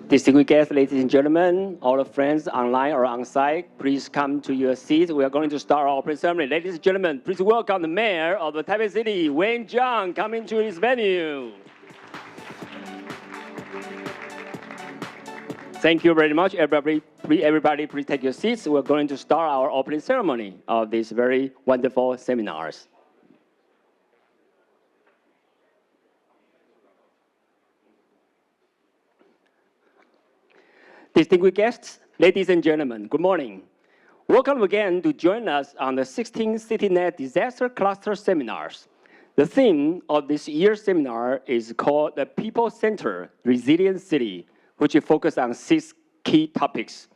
Distinguished guests, ladies and gentlemen, all the friends online or on site, please come to your seats. We are going to start our opening ceremony. Ladies and gentlemen, please welcome the Mayor of the Taipei City, Wayne Zhang, coming to his venue. Thank you very much, everybody. Please take your seats. We're going to start our opening ceremony of these very wonderful seminars. Distinguished guests, ladies and gentlemen, good morning. Welcome again to join us on the 16th CityNet Disaster Cluster Seminars. The theme of this year's seminar is called the People-Centered Resilient City, which focuses on 6 key topics.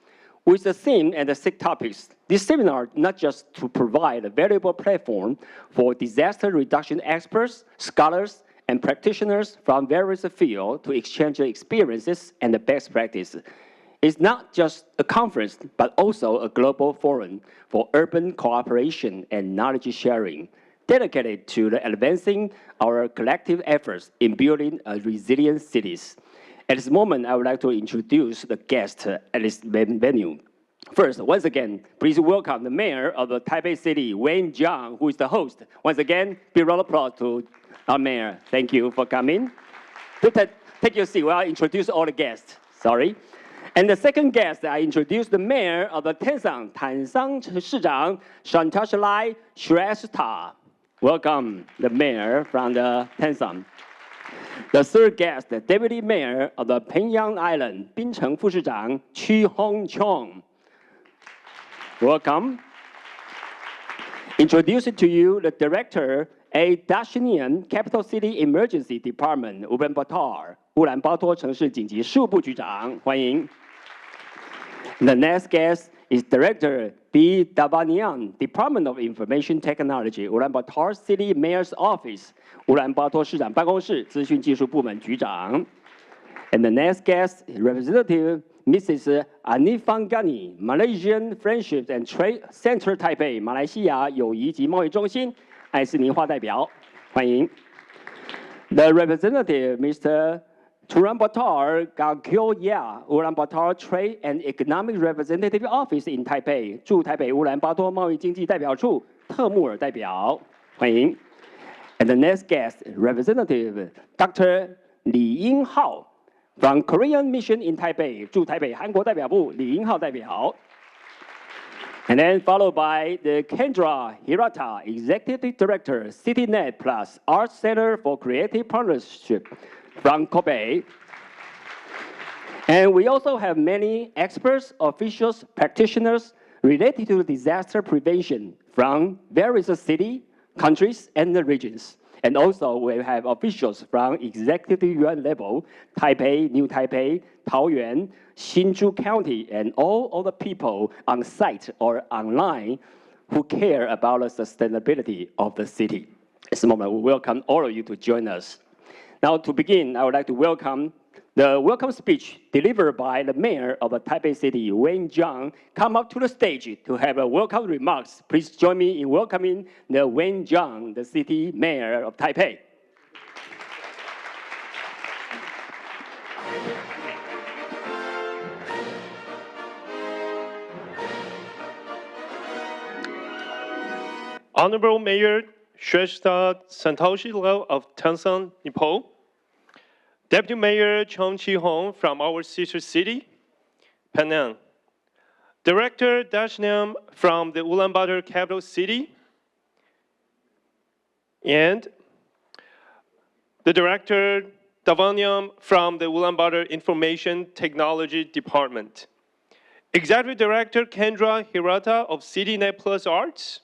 With the theme and the 6 topics, this seminar not just to provide a valuable platform for disaster reduction experts, scholars, and practitioners from various fields to exchange their experiences and the best practices. It's not just a conference, but also a global forum for urban cooperation and knowledge sharing, dedicated to advancing our collective efforts in building resilient cities. At this moment, I would like to introduce the guests at this venue. First, once again, please welcome the Mayor of the Taipei City, Wayne Zhang, who is the host. Once again, big round of applause to our Mayor. Thank you for coming. Take your seat while I introduce all the guests. Sorry. And the second guest, I introduce the Mayor of the Tansang, Tansang 市长 Shantash Lai Shrestha. Welcome, the Mayor from the Tansang. The third guest, the Deputy Mayor of the Penyang Island, Bincheng 副市长 Chi Hong Chong. Welcome. Introducing to you the Director, a Dashinian Capital City Emergency Department, Ulaanbaatar, 乌兰巴托城市紧急事务部局长，欢迎。The next guest is Director B. Davanian, Department of Information Technology, Ulaanbaatar City Mayor's Office, 乌兰巴托市长办公室资讯技术部门局长。And the next guest is Representative Mrs. Anifangani, Malaysian Friendship and Trade Center Taipei, 马来西亚友谊及贸易中心艾斯尼化代表，欢迎。The representative, Mr. Ulaanbaatar Gakyo Ya, Ulaanbaatar Trade and Economic Representative Office in Taipei, 驻台北乌兰巴托贸易经济代表处特穆尔代表，欢迎。And the next guest, Representative Dr. Li Yinghao, from Korean Mission in Taipei, 驻台北韩国代表部李英浩代表。And then followed by the Kendra Hirata, Executive Director, CityNet Plus, Art Center for Creative Partnership from Kobe. And we also have many experts, officials, practitioners related to disaster prevention from various cities, countries, and the regions. And also we have officials from executive yuan level, Taipei, New Taipei, Taoyuan, Hsinchu County, and all other people on site or online who care about the sustainability of the city. At this moment, we welcome all of you to join us. Now, to begin, I would like to welcome the welcome speech delivered by the Mayor of the Taipei City, Wayne Zhang, come up to the stage to have a welcome remarks. Please join me in welcoming the Wayne Zhang, the City Mayor of Taipei. Honorable Mayor Shrestha Santoshi Lau of Tansang, Nepal, Deputy Mayor Chong Chi-hong from our sister city, Penang, Director Dashniam from the Ulaanbaatar capital city, and the Director Davaniam from the Ulaanbaatar Information Technology Department, Executive Director Kendra Hirata of CityNet Plus Arts,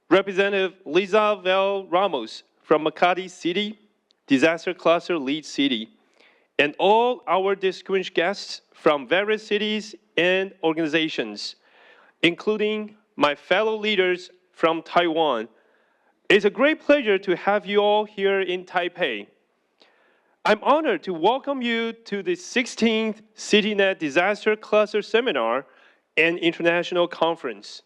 Representative Liza Vel Ramos from Makati City, Disaster Cluster Lead City, and all our distinguished guests from various cities and organizations, including my fellow leaders from Taiwan. It's a great pleasure to have you all here in Taipei. I'm honored to welcome you to the 16th CityNet Disaster Cluster Seminar and International Conference.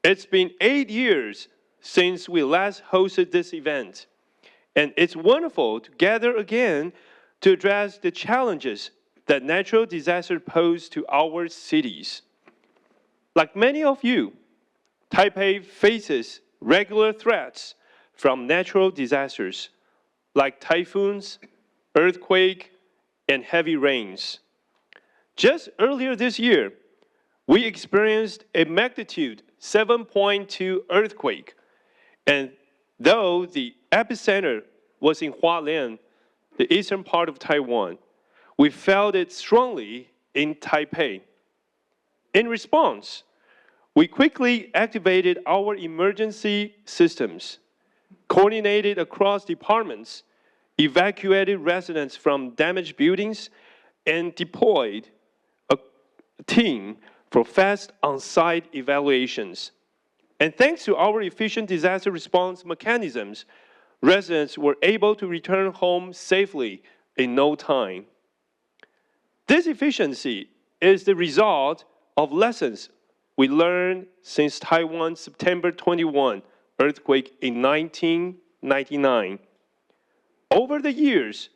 It's been 8 years since we last hosted this event, and it's wonderful to gather again to address the challenges that natural disasters pose to our cities. Like many of you, Taipei faces regular threats from natural disasters like typhoons, earthquake, and heavy rains. Just earlier this year, we experienced a magnitude 7.2 earthquake, and though the epicenter was in Hualien, the eastern part of Taiwan, we felt it strongly in Taipei. In response, we quickly activated our emergency systems, coordinated across departments, evacuated residents from damaged buildings, and deployed a team for fast on-site evaluations. And thanks to our efficient disaster response mechanisms, residents were able to return home safely in no time. This efficiency is the result of lessons we learned since Taiwan's September 21 earthquake in 1999. Over the years,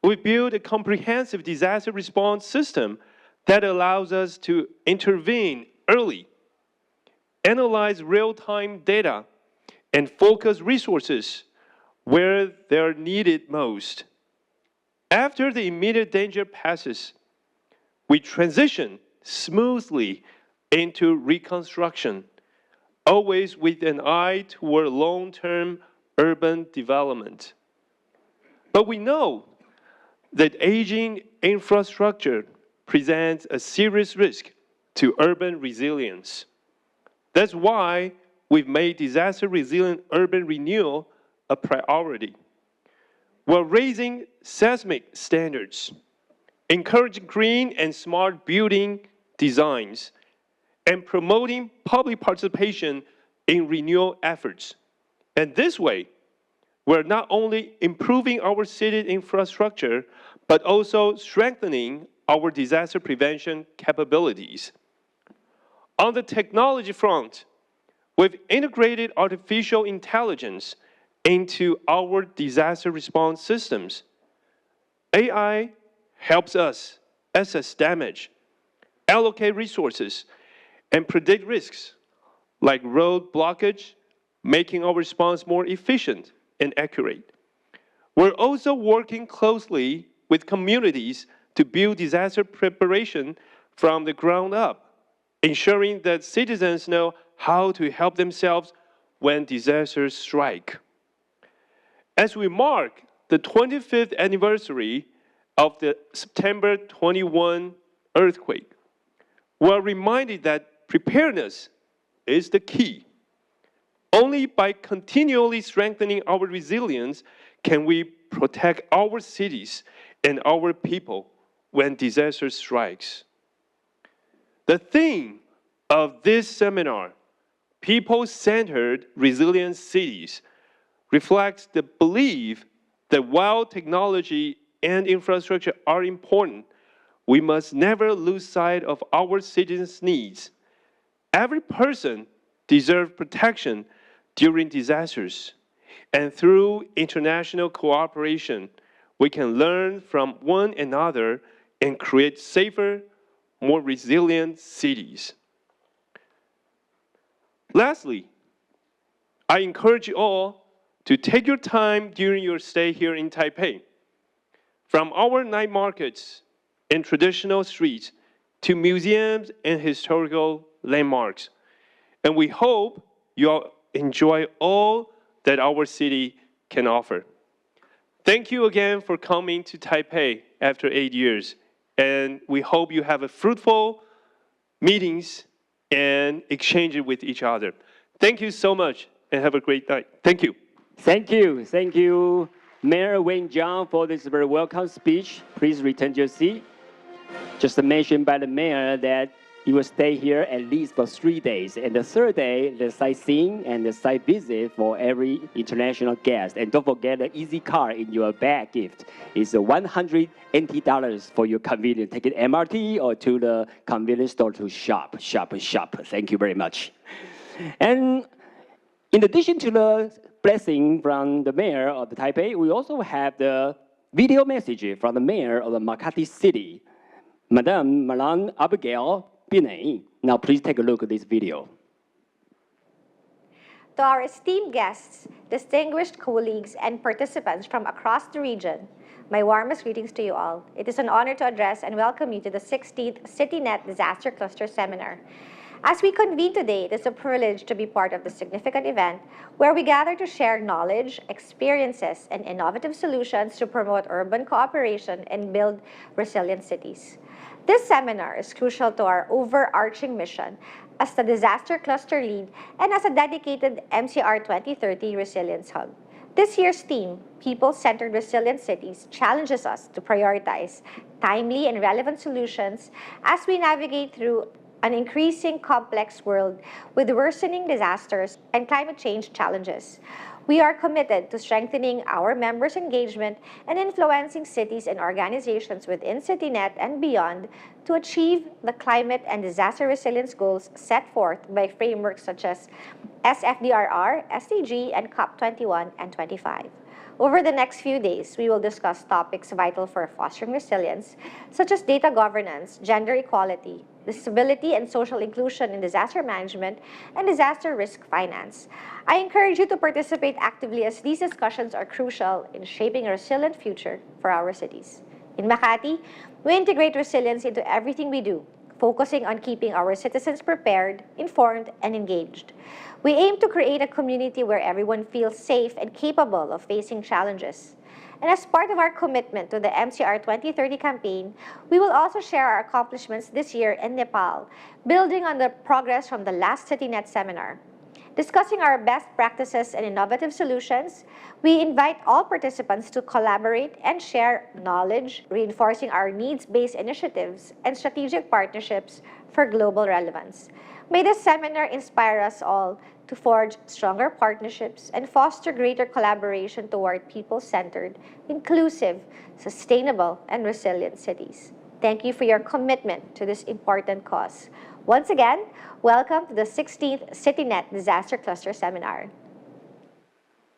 we built a comprehensive disaster response system that allows us to intervene early, analyze real-time data, and focus resources where they're needed most. After the immediate danger passes, we transition smoothly into reconstruction, always with an eye toward long-term urban development. But we know that aging infrastructure presents a serious risk to urban resilience. That's why we've made disaster-resilient urban renewal a priority. We're raising seismic standards, encouraging green and smart building designs, and promoting public participation in renewal efforts. And this way, we're not only improving our city infrastructure, but also strengthening our disaster prevention capabilities. On the technology front, we've integrated artificial intelligence into our disaster response systems. AI helps us assess damage, allocate resources, and predict risks like road blockage, making our response more efficient and accurate. We're also working closely with communities to build disaster preparation from the ground up, ensuring that citizens know how to help themselves when disasters strike. As we mark the 25th anniversary of the September 21 earthquake, we're reminded that preparedness is the key. Only by continually strengthening our resilience can we protect our cities and our people when disaster strikes. The theme of this seminar, People-Centered Resilient Cities, reflects the belief that while technology and infrastructure are important, we must never lose sight of our citizens' needs. Every person deserves protection during disasters, and through international cooperation, we can learn from one another and create safer, more resilient cities. Lastly, I encourage you all to take your time during your stay here in Taipei. From our night markets and traditional streets to museums and historical landmarks. And we hope you'll enjoy all that our city can offer. Thank you again for coming to Taipei after 8 years. And we hope you have a fruitful meetings and exchange it with each other. Thank you so much and have a great night. Thank you. Thank you. Thank you, Mayor Wayne Zhang, for this very welcome speech. Please return to your seat. Just mentioned by the mayor that you will stay here at least for 3 days. And the third day, the sightseeing and the site visit for every international guest. And don't forget the easy card in your bag gift is $100 NT for your convenience. Take it MRT or to the convenience store to shop. Thank you very much. And in addition to the blessing from the mayor of the Taipei, we also have the video message from the mayor of the Makati City. Madame Malan Abigail Binay. Now please take a look at this video. To our esteemed guests, distinguished colleagues, and participants from across the region, my warmest greetings to you all. It is an honor to address and welcome you to the 16th CityNet Disaster Cluster Seminar. As we convene today, it is a privilege to be part of this significant event where we gather to share knowledge, experiences, and innovative solutions to promote urban cooperation and build resilient cities. This seminar is crucial to our overarching mission as the disaster cluster lead and as a dedicated MCR 2030 Resilience Hub. This year's theme, People-Centered Resilient Cities, challenges us to prioritize timely and relevant solutions as we navigate through an increasing complex world with worsening disasters and climate change challenges. We are committed to strengthening our members' engagement and influencing cities and organizations within CityNet and beyond to achieve the climate and disaster resilience goals set forth by frameworks such as SFDRR, SDG, and COP21 and 25. Over the next few days, we will discuss topics vital for fostering resilience, such as data governance, gender equality, disability and social inclusion in disaster management, and disaster risk finance. I encourage you to participate actively as these discussions are crucial in shaping a resilient future for our cities. In Makati, we integrate resilience into everything we do, focusing on keeping our citizens prepared, informed, and engaged. We aim to create a community where everyone feels safe and capable of facing challenges. And as part of our commitment to the MCR 2030 campaign, we will also share our accomplishments this year in Nepal, building on the progress from the last CityNet seminar. Discussing our best practices and innovative solutions, we invite all participants to collaborate and share knowledge, reinforcing our needs-based initiatives and strategic partnerships for global relevance. May this seminar inspire us all to forge stronger partnerships and foster greater collaboration toward people-centered, inclusive, sustainable, and resilient cities. Thank you for your commitment to this important cause. Once again, welcome to the 16th CityNet Disaster Cluster Seminar.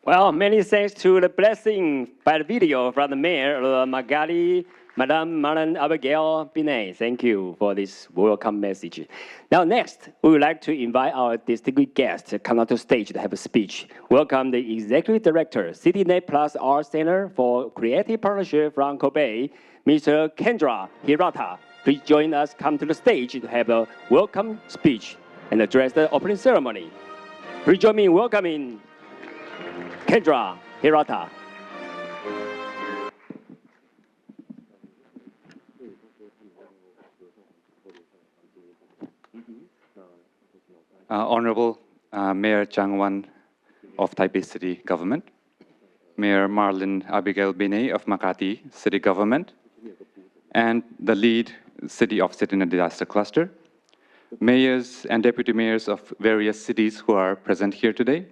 Well, many thanks to the blessing by the video from the mayor of Magali, Madame Malan Abigail Binay. Thank you for this welcome message. Now, next, we would like to invite our distinguished guest to come up to stage to have a speech. Welcome the Executive Director, CityNet Plus Art Center for Creative Partnership from Kobe, Mr. Kendra Hirata. Please join us, come to the stage to have a welcome speech and address the opening ceremony. Please join me in welcoming Kendra Hirata. Honorable Mayor Chang Wan of Taipei City Government, Mayor Marlene Abigail Binay of Makati City Government, and the lead city of CityNet Disaster Cluster, mayors and deputy mayors of various cities who are present here today,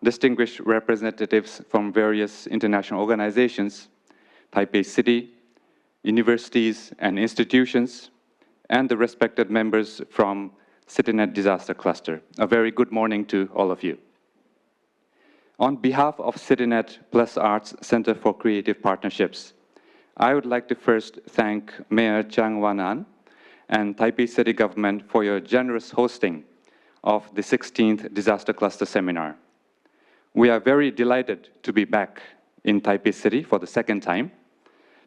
distinguished representatives from various international organizations, Taipei City, universities and institutions, and the respected members from CityNet Disaster Cluster. A very good morning to all of you. On behalf of CityNet Plus Arts Center for Creative Partnerships, I would like to first thank Mayor Chang Wan-an and Taipei City Government for your generous hosting of the 16th Disaster Cluster Seminar. We are very delighted to be back in Taipei City for the second time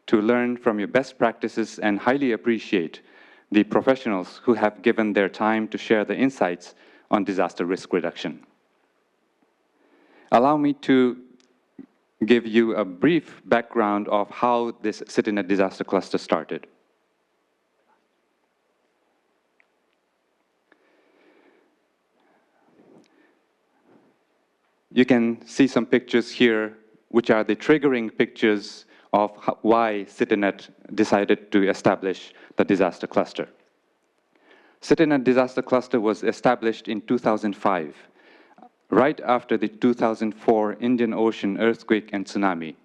to learn from your best practices and highly appreciate the professionals who have given their time to share the insights on disaster risk reduction. Allow me to give you a brief background of how this CityNet Disaster Cluster started. You can see some pictures here, which are the triggering pictures of why CityNet decided to establish the disaster cluster. CityNet Disaster Cluster was established in 2005, right after the 2004 Indian Ocean earthquake and tsunami,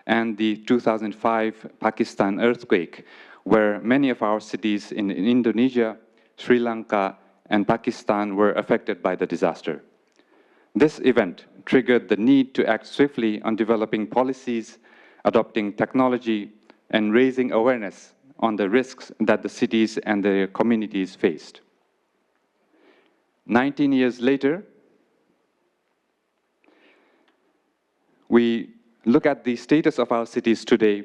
and the 2005 Pakistan earthquake, where many of our cities in Indonesia, Sri Lanka, and Pakistan were affected by the disaster. This event triggered the need to act swiftly on developing policies, adopting technology, and raising awareness on the risks that the cities and their communities faced. 19 years later, we look at the status of our cities today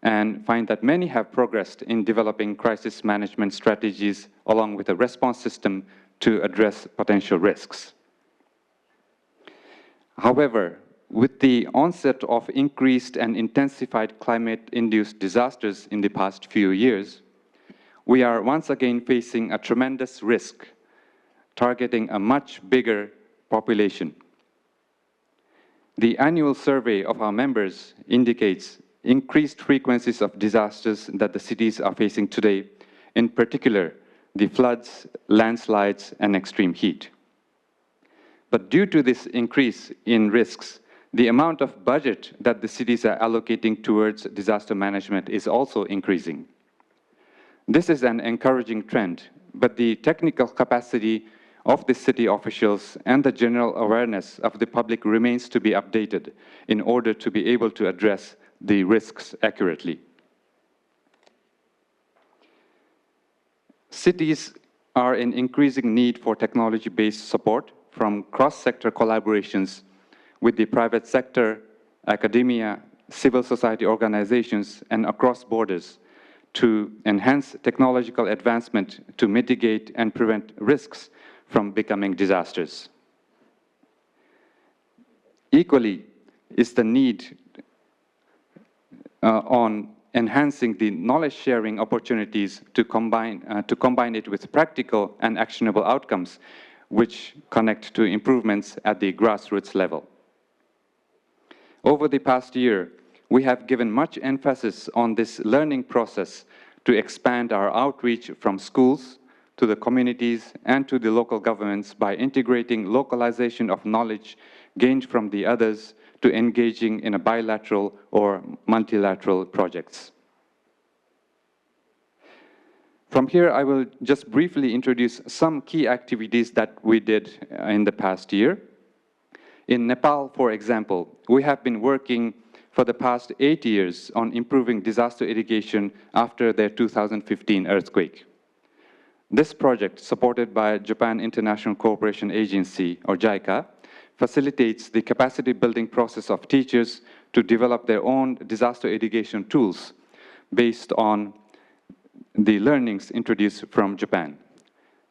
and find that many have progressed in developing crisis management strategies along with a response system to address potential risks. However, with the onset of increased and intensified climate-induced disasters in the past few years, we are once again facing a tremendous risk, targeting a much bigger population. The annual survey of our members indicates increased frequencies of disasters that the cities are facing today, in particular, the floods, landslides, and extreme heat. But due to this increase in risks, the amount of budget that the cities are allocating towards disaster management is also increasing. This is an encouraging trend, but the technical capacity of the city officials and the general awareness of the public remains to be updated in order to be able to address the risks accurately. Cities are in increasing need for technology-based support from cross-sector collaborations with the private sector, academia, civil society organizations, and across borders to enhance technological advancement to mitigate and prevent risks from becoming disasters. Equally is the need on enhancing the knowledge-sharing opportunities to combine it with practical and actionable outcomes which connect to improvements at the grassroots level. Over the past year, we have given much emphasis on this learning process to expand our outreach from schools to the communities and to the local governments by integrating localization of knowledge gained from the others to engaging in a bilateral or multilateral projects. From here, I will just briefly introduce some key activities that we did in the past year. In Nepal, for example, we have been working for the past 8 years on improving disaster education after their 2015 earthquake. This project, supported by Japan International Cooperation Agency, or JICA, facilitates the capacity building process of teachers to develop their own disaster education tools based on the learnings introduced from Japan.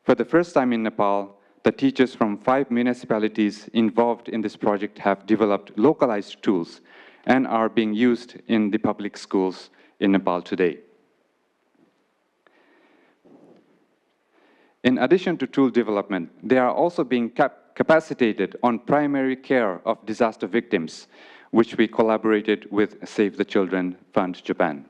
For the first time in Nepal, the teachers from 5 municipalities involved in this project have developed localized tools and are being used in the public schools in Nepal today. In addition to tool development, they are also being capacitated on primary care of disaster victims, which we collaborated with Save the Children Fund Japan.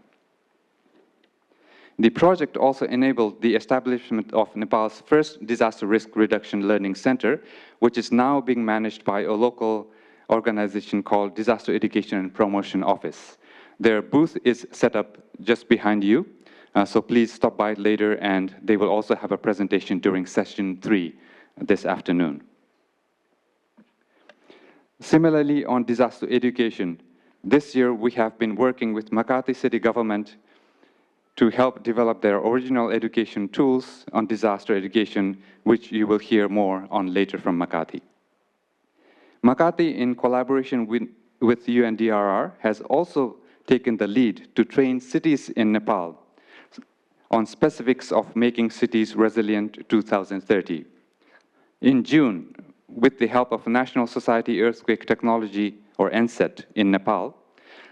The project also enabled the establishment of Nepal's first disaster risk reduction learning center, which is now being managed by a local organization called Disaster Education and Promotion Office. Their booth is set up just behind you, so please stop by later, and they will also have a presentation during session 3 this afternoon. Similarly, on disaster education, this year we have been working with Makati City Government to help develop their original education tools on disaster education, which you will hear more on later from Makati. Makati, in collaboration with UNDRR, has also taken the lead to train cities in Nepal on specifics of making cities resilient 2030. In June, with the help of National Society Earthquake Technology, or NSET, in Nepal,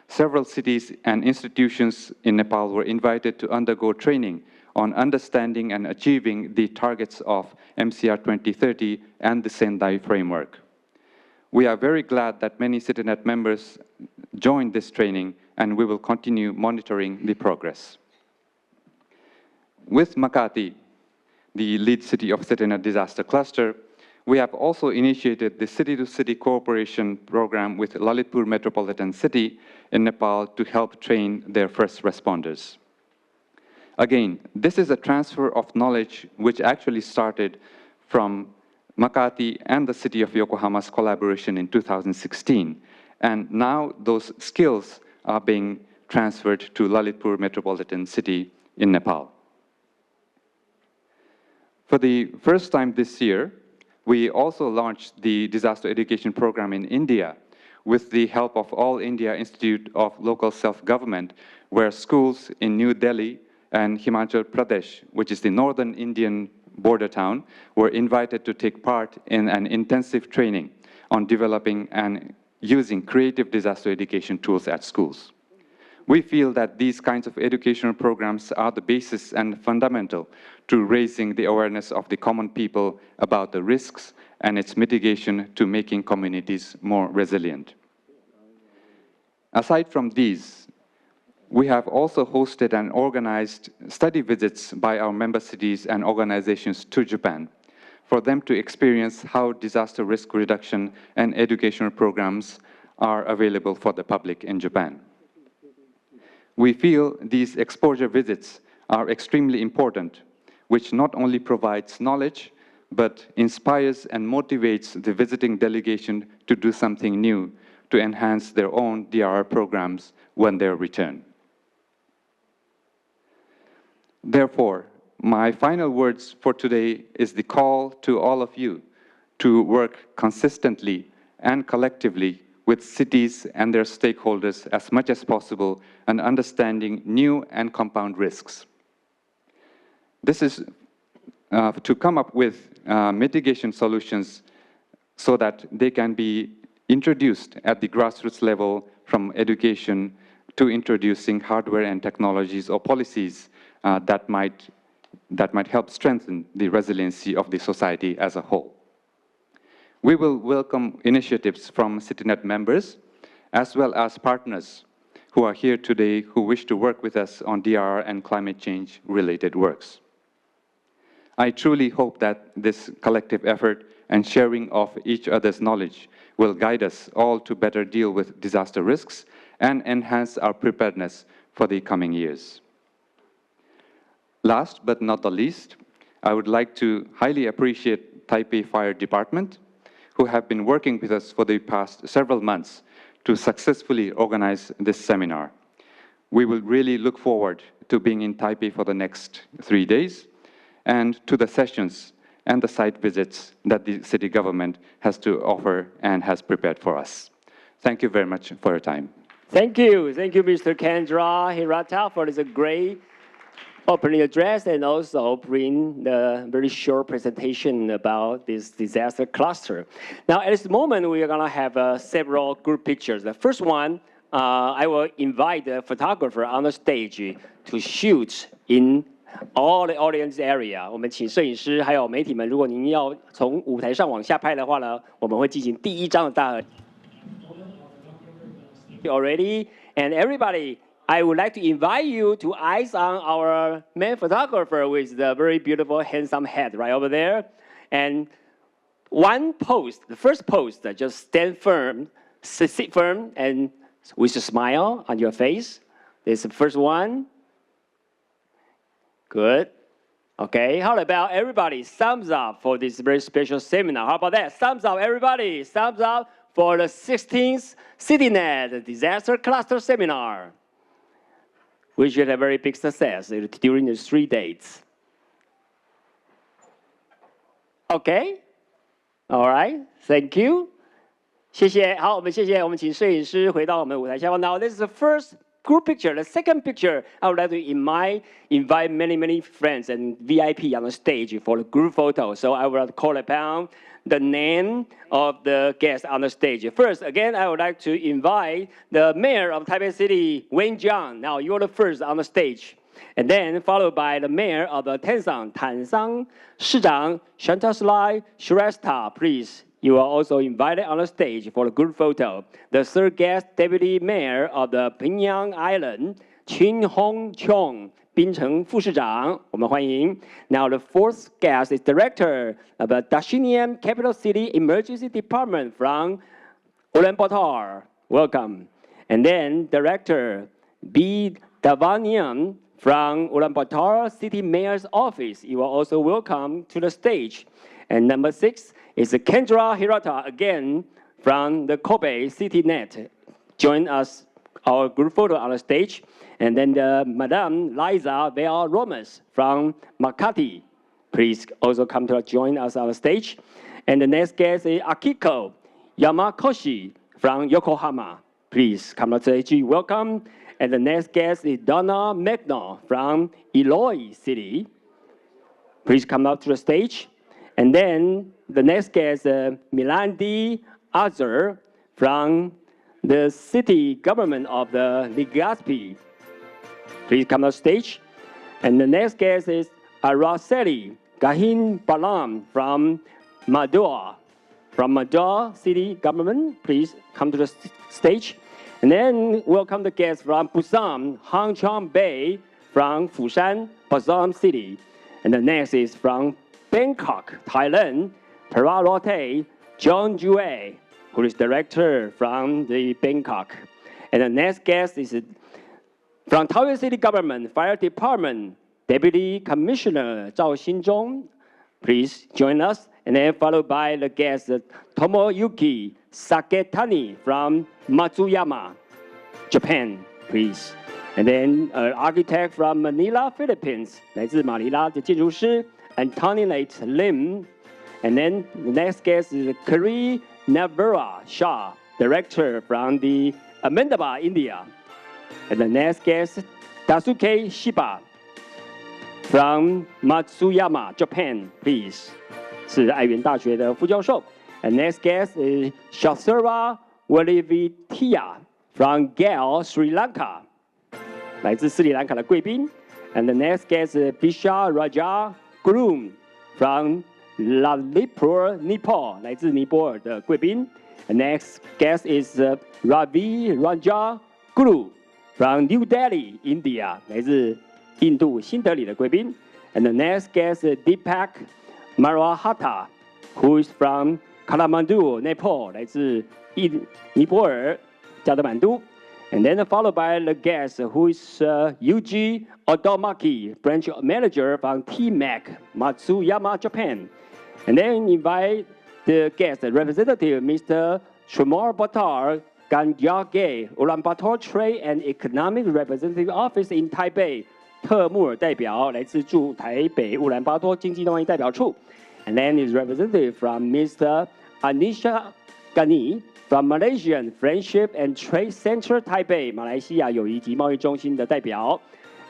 several cities and institutions in Nepal were invited to undergo training on understanding and achieving the targets of MCR 2030 and the Sendai framework. We are very glad that many CityNet members joined this training, and we will continue monitoring the progress. With Makati, the lead city of CityNet Disaster Cluster, we have also initiated the city-to-city cooperation program with Lalitpur Metropolitan City in Nepal to help train their first responders. Again, this is a transfer of knowledge which actually started from Makati and the city of Yokohama's collaboration in 2016. And now those skills are being transferred to Lalitpur Metropolitan City in Nepal. For the first time this year, we also launched the disaster education program in India with the help of All India Institute of Local Self-Government, where schools in New Delhi and Himachal Pradesh, which is the northern Indian border town, were invited to take part in an intensive training on developing and using creative disaster education tools at schools. We feel that these kinds of educational programs are the basis and fundamental to raising the awareness of the common people about the risks and its mitigation to making communities more resilient. Aside from these, we have also hosted and organized study visits by our member cities and organizations to Japan for them to experience how disaster risk reduction and educational programs are available for the public in Japan. We feel these exposure visits are extremely important, which not only provides knowledge, but inspires and motivates the visiting delegation to do something new to enhance their own DRR programs when they return. Therefore, my final words for today is the call to all of you to work consistently and collectively with cities and their stakeholders as much as possible and understanding new and compound risks. This is to come up with mitigation solutions so that they can be introduced at the grassroots level from education to introducing hardware and technologies or policies that might help strengthen the resiliency of the society as a whole. We will welcome initiatives from CityNet members as well as partners who are here today who wish to work with us on DRR and climate change related works. I truly hope that this collective effort and sharing of each other's knowledge will guide us all to better deal with disaster risks and enhance our preparedness for the coming years. Last but not the least, I would like to highly appreciate Taipei Fire Department, who have been working with us for the past several months to successfully organize this seminar. We will really look forward to being in Taipei for the next 3 days and to the sessions and the site visits that the city government has to offer and has prepared for us. Thank you very much for your time. Thank you, Mr. Kendra Hirata, for this great opening address and also bring the very short presentation about this disaster cluster. Now, at this moment, we are going to have several group pictures. The first one, I will invite the photographer on the stage to shoot in all the audience area. 我们请摄影师还有媒体们，如果您要从舞台上往下拍的话呢，我们会进行第一张的大合。Already, and everybody, I would like to invite you to eyes on our main photographer with the very beautiful, handsome head right over there. And one pose, the first pose, just stand firm, sit firm, and with a smile on your face. This is the first one. Good. Okay, how about everybody? Thumbs up for this very special seminar. How about that? Thumbs up, everybody. Thumbs up for the 16th CityNet Disaster Cluster Seminar. We should have very big success during the 3 days. Okay? All right, thank you. 谢谢，好，我们谢谢，我们请摄影师回到我们的舞台下方。Now, this is the first group picture. The second picture, I would like to invite many friends and VIP on the stage for the group photo. So I will call upon the name of the guest on the stage. First, again, I would like to invite the mayor of Taipei City, Wayne Zhang. Now, you're the first on the stage. And then followed by the mayor of the Tansang, Tansang, 市长 Shantaslai Shrestha, please. You are also invited on the stage for a group photo. The third guest, Deputy Mayor of the Pingyang Island, Chin Hong Chong, 槟城副市长，我们欢迎。Now the fourth guest is Director of the Dashinian Capital City Emergency Department from Ulaanbaatar. Welcome. And then Director B. Davanian from Ulaanbaatar City Mayor's Office. You are also welcome to the stage. And number 6 is Kendra Hirata, again, from the Kobe CityNet. Join us our group photo on the stage. And then Madame Liza Villar-Romas from Makati, please also come to join us on the stage. And the next guest is Akiko Yamakoshi from Yokohama. Please come to the stage, welcome. And the next guest is Donna Magno from Eloy City. Please come up to the stage. And then the next guest is Milandi Azar from the city government of the Legazpi. Please come to the stage. And the next guest is Araceli Gahin Balam from Madua. From Madua city government, please come to the stage. And then welcome the guests from Busan, Hang Chang Bay from Fushan, Busan City. And the next is from Bangkok, Thailand, Paralote John Jue, who is director from the Bangkok. And the next guest is from Taoyuan City Government, Fire Department, Deputy Commissioner Zhao Xinzhong. Please join us. And then followed by the guest Tomoyuki Saketani from Matsuyama, Japan, please. And then architect from Manila, Philippines, 来自马尼拉的建筑师 Antoinette Lim. And then the next guest is Kari Navara Shah, director from the Ahmedabad, India. And the next guest, Dasuke Shiba from Matsuyama, Japan, please. 是爱媛大学的副教授。And next guest is Shasura Walivitia from Gal, Sri Lanka. 来自斯里兰卡的贵宾。And the next guest is Bisha Raja Guru from Lalitpur, Nepal. 来自尼泊尔的贵宾。And next guest is Ravi Raja Guru from New Delhi, India. 来自印度新德里的贵宾。And the next guest is Deepak Marwahata, who is from Kathmandu, Nepal, 来自尼泊尔加德满都。And then followed by the guest, who is Yuji Odomaki, branch manager from TMAC, Matsuyama, Japan. And then invite the guest representative, Mr. Shumar Batar Ganjage, Ulaanbaatar Trade and Economic Representative Office in Taipei. 特穆尔代表来自驻台北乌兰巴托经济贸易代表处。And then is representative from Mr. Anisha Gani from Malaysian Friendship and Trade Center Taipei, 马来西亚友谊及贸易中心的代表。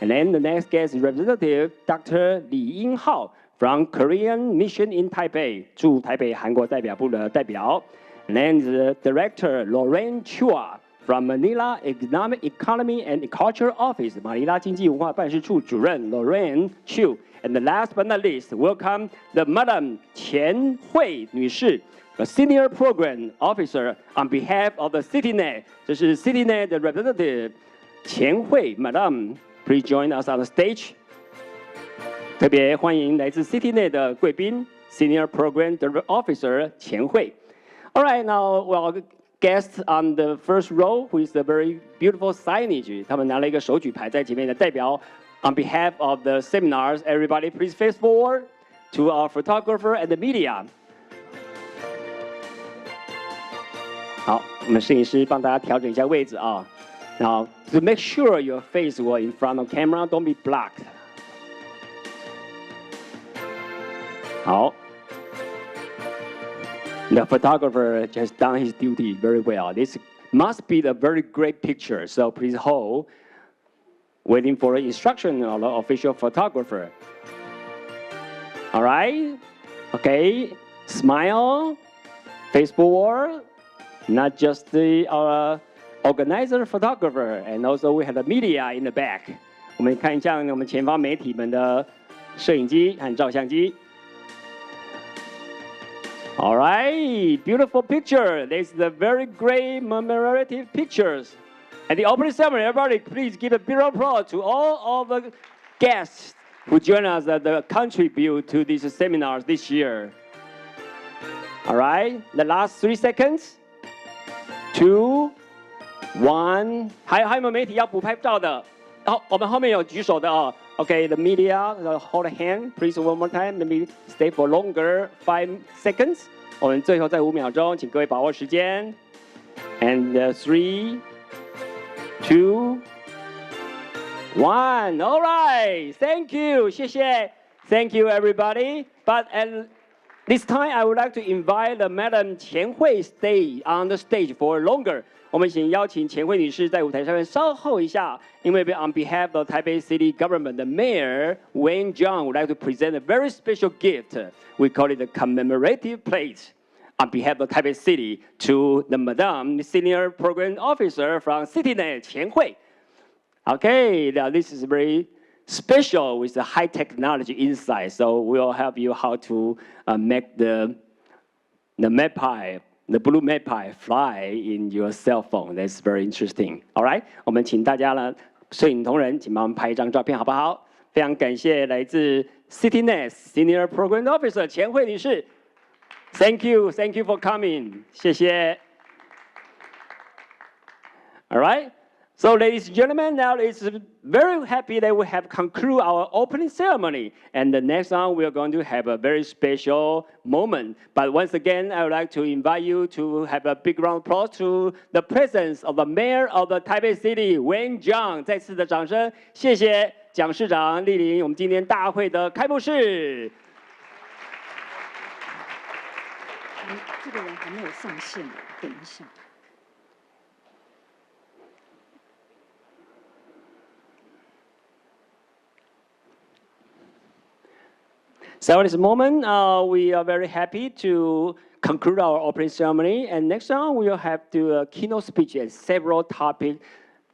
And then the next guest is representative Dr. Li Yinghao from Korean Mission in Taipei, 驻台北韩国代表部的代表。And then the director Lorraine Chua from Manila Economy and Culture Office, 马尼拉经济文化办事处主任 Lorraine Chu. And the last but not least, welcome the Madam Qian Hui 女士 a Senior Program Officer on behalf of the CityNet. 这是 CityNet 的 representative 钱慧 Madam, please join us on the stage. 特别欢迎来自 CityNet 的贵宾 Senior Program Officer 钱慧。All right, now we'll guest on the first row, who is a very beautiful signage. 他们拿了一个手举牌在前面的代表。On behalf of the seminars, everybody please face forward to our photographer and the media. 好，我们摄影师帮大家调整一下位置啊。Now, to make sure your face will in front of camera, don't be blocked. 好。The photographer just done his duty very well. This must be a very great picture, so please hold, waiting for instruction of the official photographer. All right? Okay, smile, face forward, not just the organizer photographer, and also we have the media in the back. 我们看一下我们前方媒体们的摄影机和照相机。All right, beautiful picture. This is a very great commemorative pictures. At the opening ceremony, everybody please give a big applause to all of the guests who join us at the contribute to these seminars this year. All right, the last 3 seconds. 2, 1. 还有没有媒体要补拍照的？好，我们后面有举手的哦。Okay, the media, hold a hand, please one more time. Maybe stay for longer, 5 seconds. 我们最后再5秒钟，请各位把握时间。And 3, 2, 1. All right. Thank you. 谢谢. Thank you, everybody. But at this time, I would like to invite Madam Qian Hui stay on the stage for longer. 我们请邀请钱慧女士在舞台上面稍后一下，因为 on behalf of Taipei City Government, the Mayor Wayne Zhang would like to present a very special gift. We call it a commemorative plate on behalf of Taipei City to the Madam Senior Program Officer from CityNet, Qian Hui. Okay, now this is very special with the high technology inside, so we'll help you how to make the magpie, the blue magpie fly in your cell phone. That's very interesting. All right, 我们请大家呢，摄影同仁，请帮我们拍一张照片，好不好？非常感谢来自 CityNet Senior Program Officer 钱慧女士。Thank you for coming. 谢谢。All right. So, ladies and gentlemen, now it's very happy that we have concluded our opening ceremony. And the next one, we are going to have a very special moment. But once again, I would like to invite you to have a big round of applause to the presence of the Mayor of the Taipei City, Wayne Zhang. 再次的掌声，谢谢蒋市长莅临我们今天大会的开幕式。这个人还没有上线，等一下。So at this moment, we are very happy to conclude our opening ceremony. And next on, we will have the keynote speech and several topic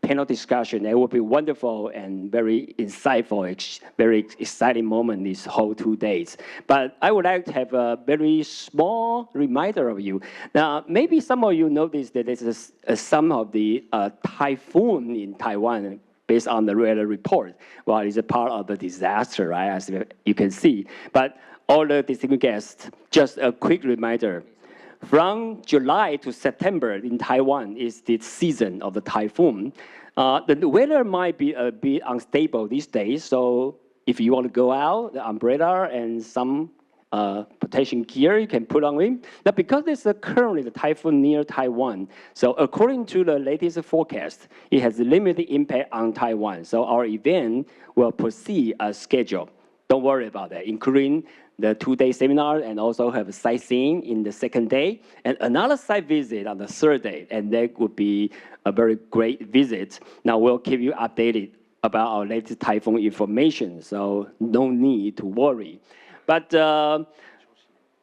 panel discussion. It will be wonderful and very insightful, very exciting moment this whole 2 days. But I would like to have a very small reminder of you. Now, maybe some of you noticed that there's some of the typhoon in Taiwan based on the weather report. Well, it's a part of the disaster, right, as you can see. But all the distinguished guests, just a quick reminder. From July to September in Taiwan is the season of the typhoon. The weather might be a bit unstable these days, so if you want to go out, the umbrella and some protection gear you can put on it. Now, because there's currently the typhoon near Taiwan, so according to the latest forecast, it has a limited impact on Taiwan. So our event will proceed as scheduled. Don't worry about that, including the 2-day seminar and also have a sightseeing in the second day and another site visit on the third day. And that would be a very great visit. Now we'll keep you updated about our latest typhoon information, so no need to worry. But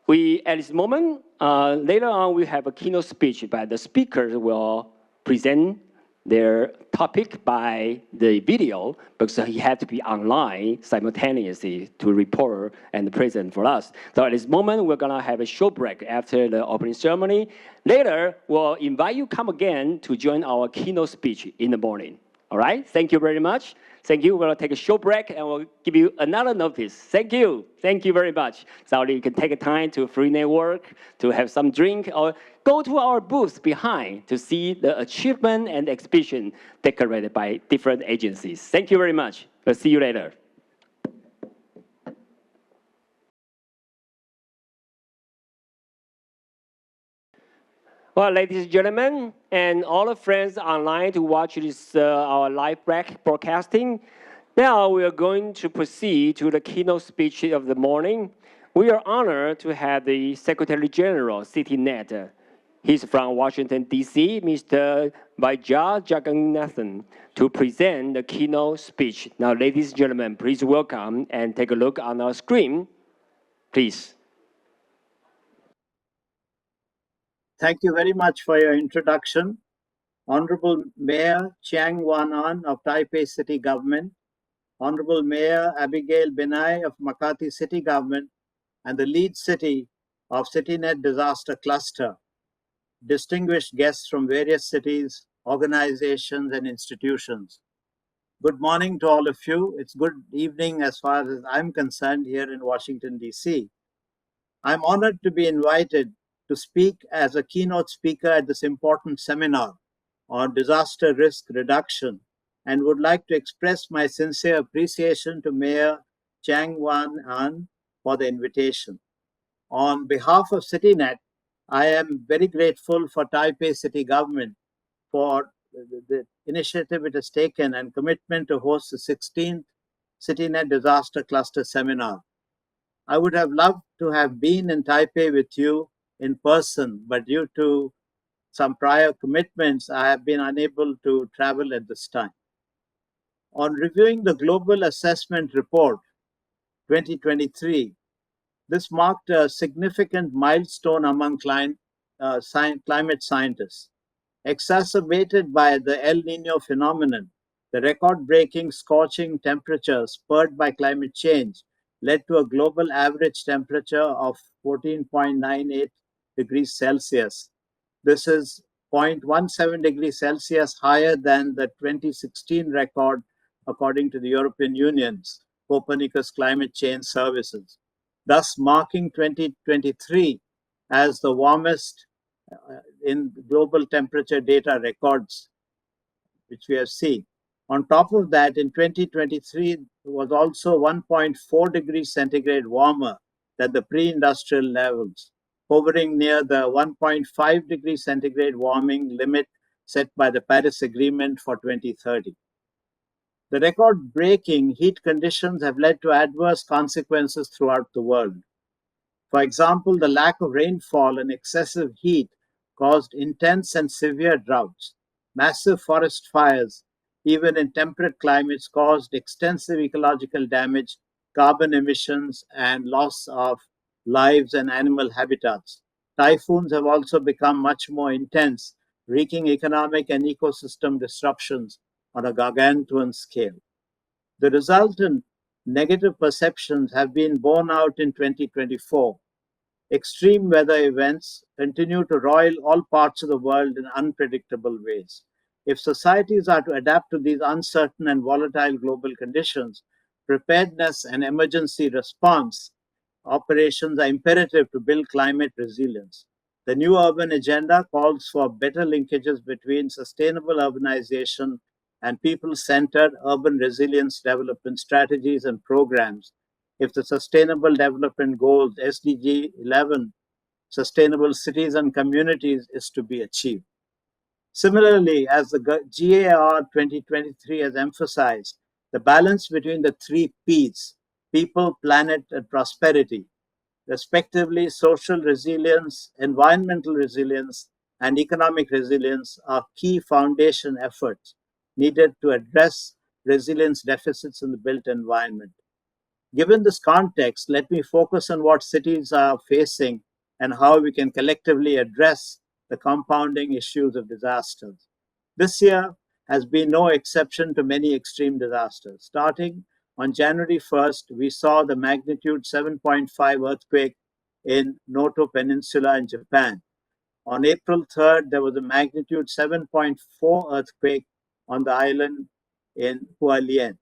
we, at this moment, later on, we have a keynote speech, but the speakers will present their topic by the video because he had to be online simultaneously to report and present for us. So at this moment, we're gonna have a short break after the opening ceremony. Later, we'll invite you come again to join our keynote speech in the morning. All right, thank you very much. Thank you. We're going to take a short break and we'll give you another notice. Thank you. Thank you very much. So you can take a time to free network, to have some drink, or go to our booth behind to see the achievement and exhibition decorated by different agencies. Thank you very much. We'll see you later. Well, ladies and gentlemen, and all the friends online to watch this our live broadcasting, now we are going to proceed to the keynote speech of the morning. We are honored to have the Secretary General, CityNet. He's from Washington, D.C., Mr. Vijay Jagannathan, to present the keynote speech. Now, ladies and gentlemen, please welcome and take a look on our screen. Please. Thank you very much for your introduction. Honorable Mayor Chiang Wan-an of Taipei City Government, Honorable Mayor Abigail Binay of Makati City Government, and the lead city of CityNet Disaster Cluster, distinguished guests from various cities, organizations, and institutions. Good morning to all of you. It's good evening as far as I'm concerned here in Washington, D.C. I'm honored to be invited to speak as a keynote speaker at this important seminar on disaster risk reduction and would like to express my sincere appreciation to Mayor Chiang Wan-an for the invitation. On behalf of CityNet, I am very grateful for Taipei City Government for the initiative it has taken and commitment to host the 16th CityNet Disaster Cluster Seminar. I would have loved to have been in Taipei with you in person, but due to some prior commitments, I have been unable to travel at this time. On reviewing the Global Assessment Report 2023, this marked a significant milestone among climate scientists. Exacerbated by the El Nino phenomenon, the record-breaking scorching temperatures spurred by climate change led to a global average temperature of 14.98 degrees Celsius. This is 0.17 degrees Celsius higher than the 2016 record, according to the European Union's Copernicus Climate Change Services, thus marking 2023 as the warmest in global temperature data records, which we have seen. On top of that, in 2023, it was also 1.4 degrees centigrade warmer than the pre-industrial levels, hovering near the 1.5 degrees centigrade warming limit set by the Paris Agreement for 2030. The record-breaking heat conditions have led to adverse consequences throughout the world. For example, the lack of rainfall and excessive heat caused intense and severe droughts. Massive forest fires, even in temperate climates, caused extensive ecological damage, carbon emissions, and loss of lives and animal habitats. Typhoons have also become much more intense, wreaking economic and ecosystem disruptions on a gargantuan scale. The resultant negative perceptions have been borne out in 2024. Extreme weather events continue to roil all parts of the world in unpredictable ways. If societies are to adapt to these uncertain and volatile global conditions, preparedness and emergency response operations are imperative to build climate resilience. The new urban agenda calls for better linkages between sustainable urbanization and people-centered urban resilience development strategies and programs if the Sustainable Development Goals, SDG 11, Sustainable Cities and Communities, is to be achieved. Similarly, as the GAR 2023 has emphasized, the balance between the three Ps, people, planet, and prosperity, respectively, social resilience, environmental resilience, and economic resilience are key foundation efforts needed to address resilience deficits in the built environment. Given this context, let me focus on what cities are facing and how we can collectively address the compounding issues of disasters. This year has been no exception to many extreme disasters. Starting on January 1st, we saw the magnitude 7.5 earthquake in Noto Peninsula in Japan. On April 3rd, there was a magnitude 7.4 earthquake on the island in Hualien.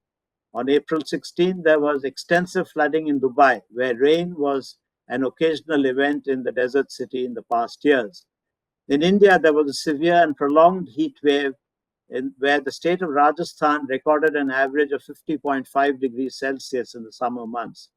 On April 16th, there was extensive flooding in Dubai, where rain was an occasional event in the desert city in the past years. In India, there was a severe and prolonged heat wave where the state of Rajasthan recorded an average of 50.5 degrees Celsius in the summer months.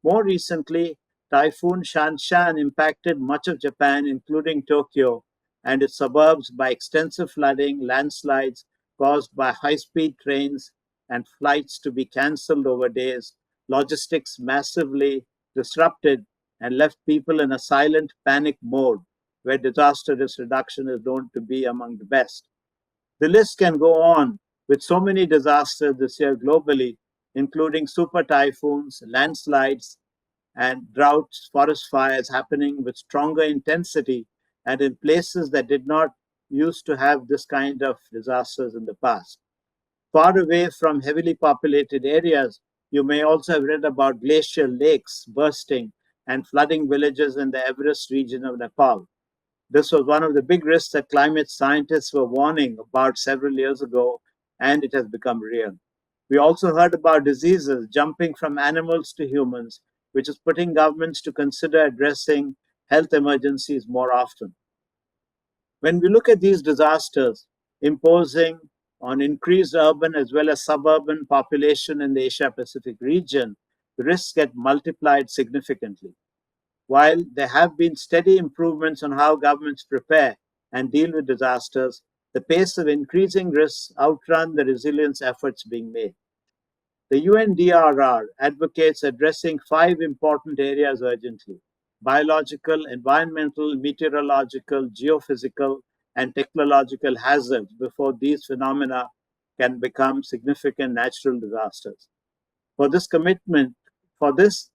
More recently, Typhoon Shanshan impacted much of Japan, including Tokyo and its suburbs, by extensive flooding, landslides caused by high-speed trains, and flights to be cancelled over days, logistics massively disrupted, and left people in a silent panic mode, where disaster risk reduction is known to be among the best. The list can go on with so many disasters this year globally, including super typhoons, landslides, and droughts, forest fires happening with stronger intensity and in places that did not used to have this kind of disasters in the past. Far away from heavily populated areas, you may also have read about glacial lakes bursting and flooding villages in the Everest region of Nepal. This was one of the big risks that climate scientists were warning about several years ago, and it has become real. We also heard about diseases jumping from animals to humans, which is putting governments to consider addressing health emergencies more often. When we look at these disasters imposing on increased urban as well as suburban population in the Asia-Pacific region, the risks get multiplied significantly. While there have been steady improvements on how governments prepare and deal with disasters, the pace of increasing risks outrun the resilience efforts being made. The UNDRR advocates addressing 5 important areas urgently: biological, environmental, meteorological, geophysical, and technological hazards before these phenomena can become significant natural disasters. For this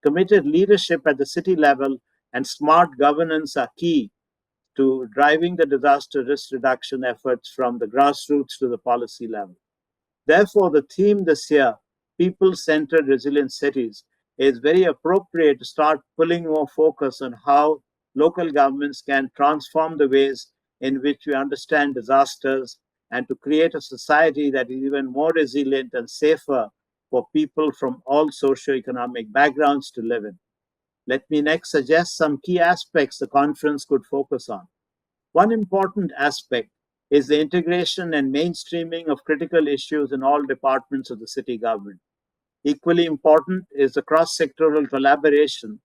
committed leadership at the city level and smart governance are key to driving the disaster risk reduction efforts from the grassroots to the policy level. Therefore, the theme this year, People-Centered Resilient Cities, is very appropriate to start pulling more focus on how local governments can transform the ways in which we understand disasters and to create a society that is even more resilient and safer for people from all socioeconomic backgrounds to live in. Let me next suggest some key aspects the conference could focus on. One important aspect is the integration and mainstreaming of critical issues in all departments of the city government. Equally important is the cross-sectoral collaboration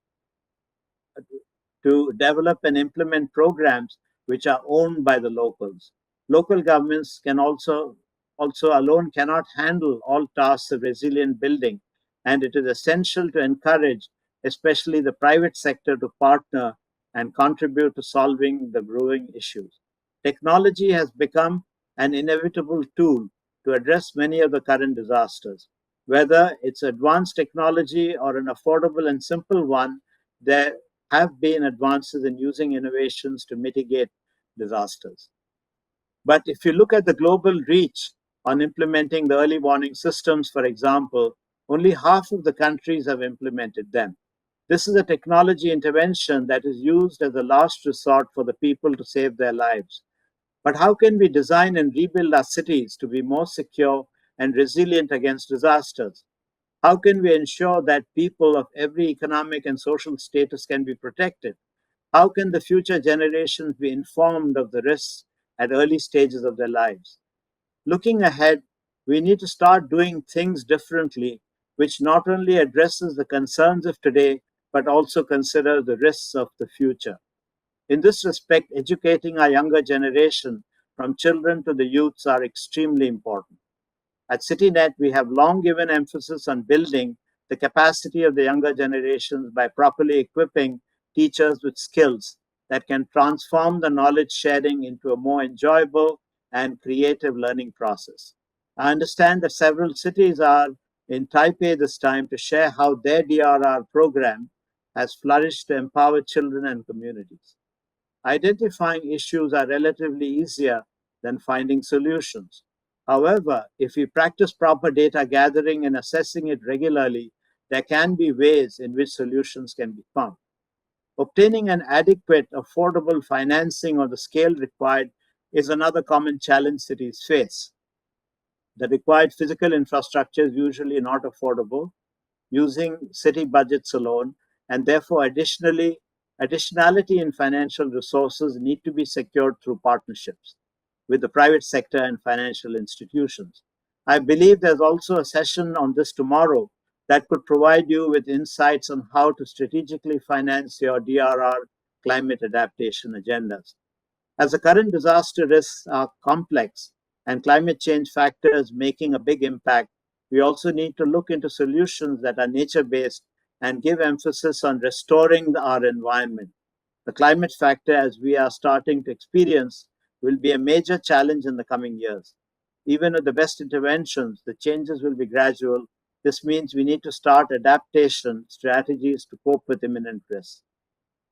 to develop and implement programs which are owned by the locals. Local governments can also alone cannot handle all tasks of resilient building, and it is essential to encourage especially the private sector to partner and contribute to solving the brewing issues. Technology has become an inevitable tool to address many of the current disasters. Whether it's advanced technology or an affordable and simple one, there have been advances in using innovations to mitigate disasters. But if you look at the global reach on implementing the early warning systems, for example, only half of the countries have implemented them. This is a technology intervention that is used as a last resort for the people to save their lives. But how can we design and rebuild our cities to be more secure and resilient against disasters? How can we ensure that people of every economic and social status can be protected? How can the future generations be informed of the risks at early stages of their lives? Looking ahead, we need to start doing things differently, which not only addresses the concerns of today, but also consider the risks of the future. In this respect, educating our younger generation, from children to the youths, are extremely important. At CityNet, we have long given emphasis on building the capacity of the younger generations by properly equipping teachers with skills that can transform the knowledge sharing into a more enjoyable and creative learning process. I understand that several cities are in Taipei this time to share how their DRR program has flourished to empower children and communities. Identifying issues are relatively easier than finding solutions. However, if we practice proper data gathering and assessing it regularly, there can be ways in which solutions can be found. Obtaining an adequate, affordable financing on the scale required is another common challenge cities face. The required physical infrastructure is usually not affordable, using city budgets alone, and therefore additionality in financial resources need to be secured through partnerships with the private sector and financial institutions. I believe there's also a session on this tomorrow that could provide you with insights on how to strategically finance your DRR climate adaptation agendas. As the current disaster risks are complex and climate change factors making a big impact, we also need to look into solutions that are nature-based and give emphasis on restoring our environment. The climate factor, as we are starting to experience, will be a major challenge in the coming years. Even with the best interventions, the changes will be gradual. This means we need to start adaptation strategies to cope with imminent risks.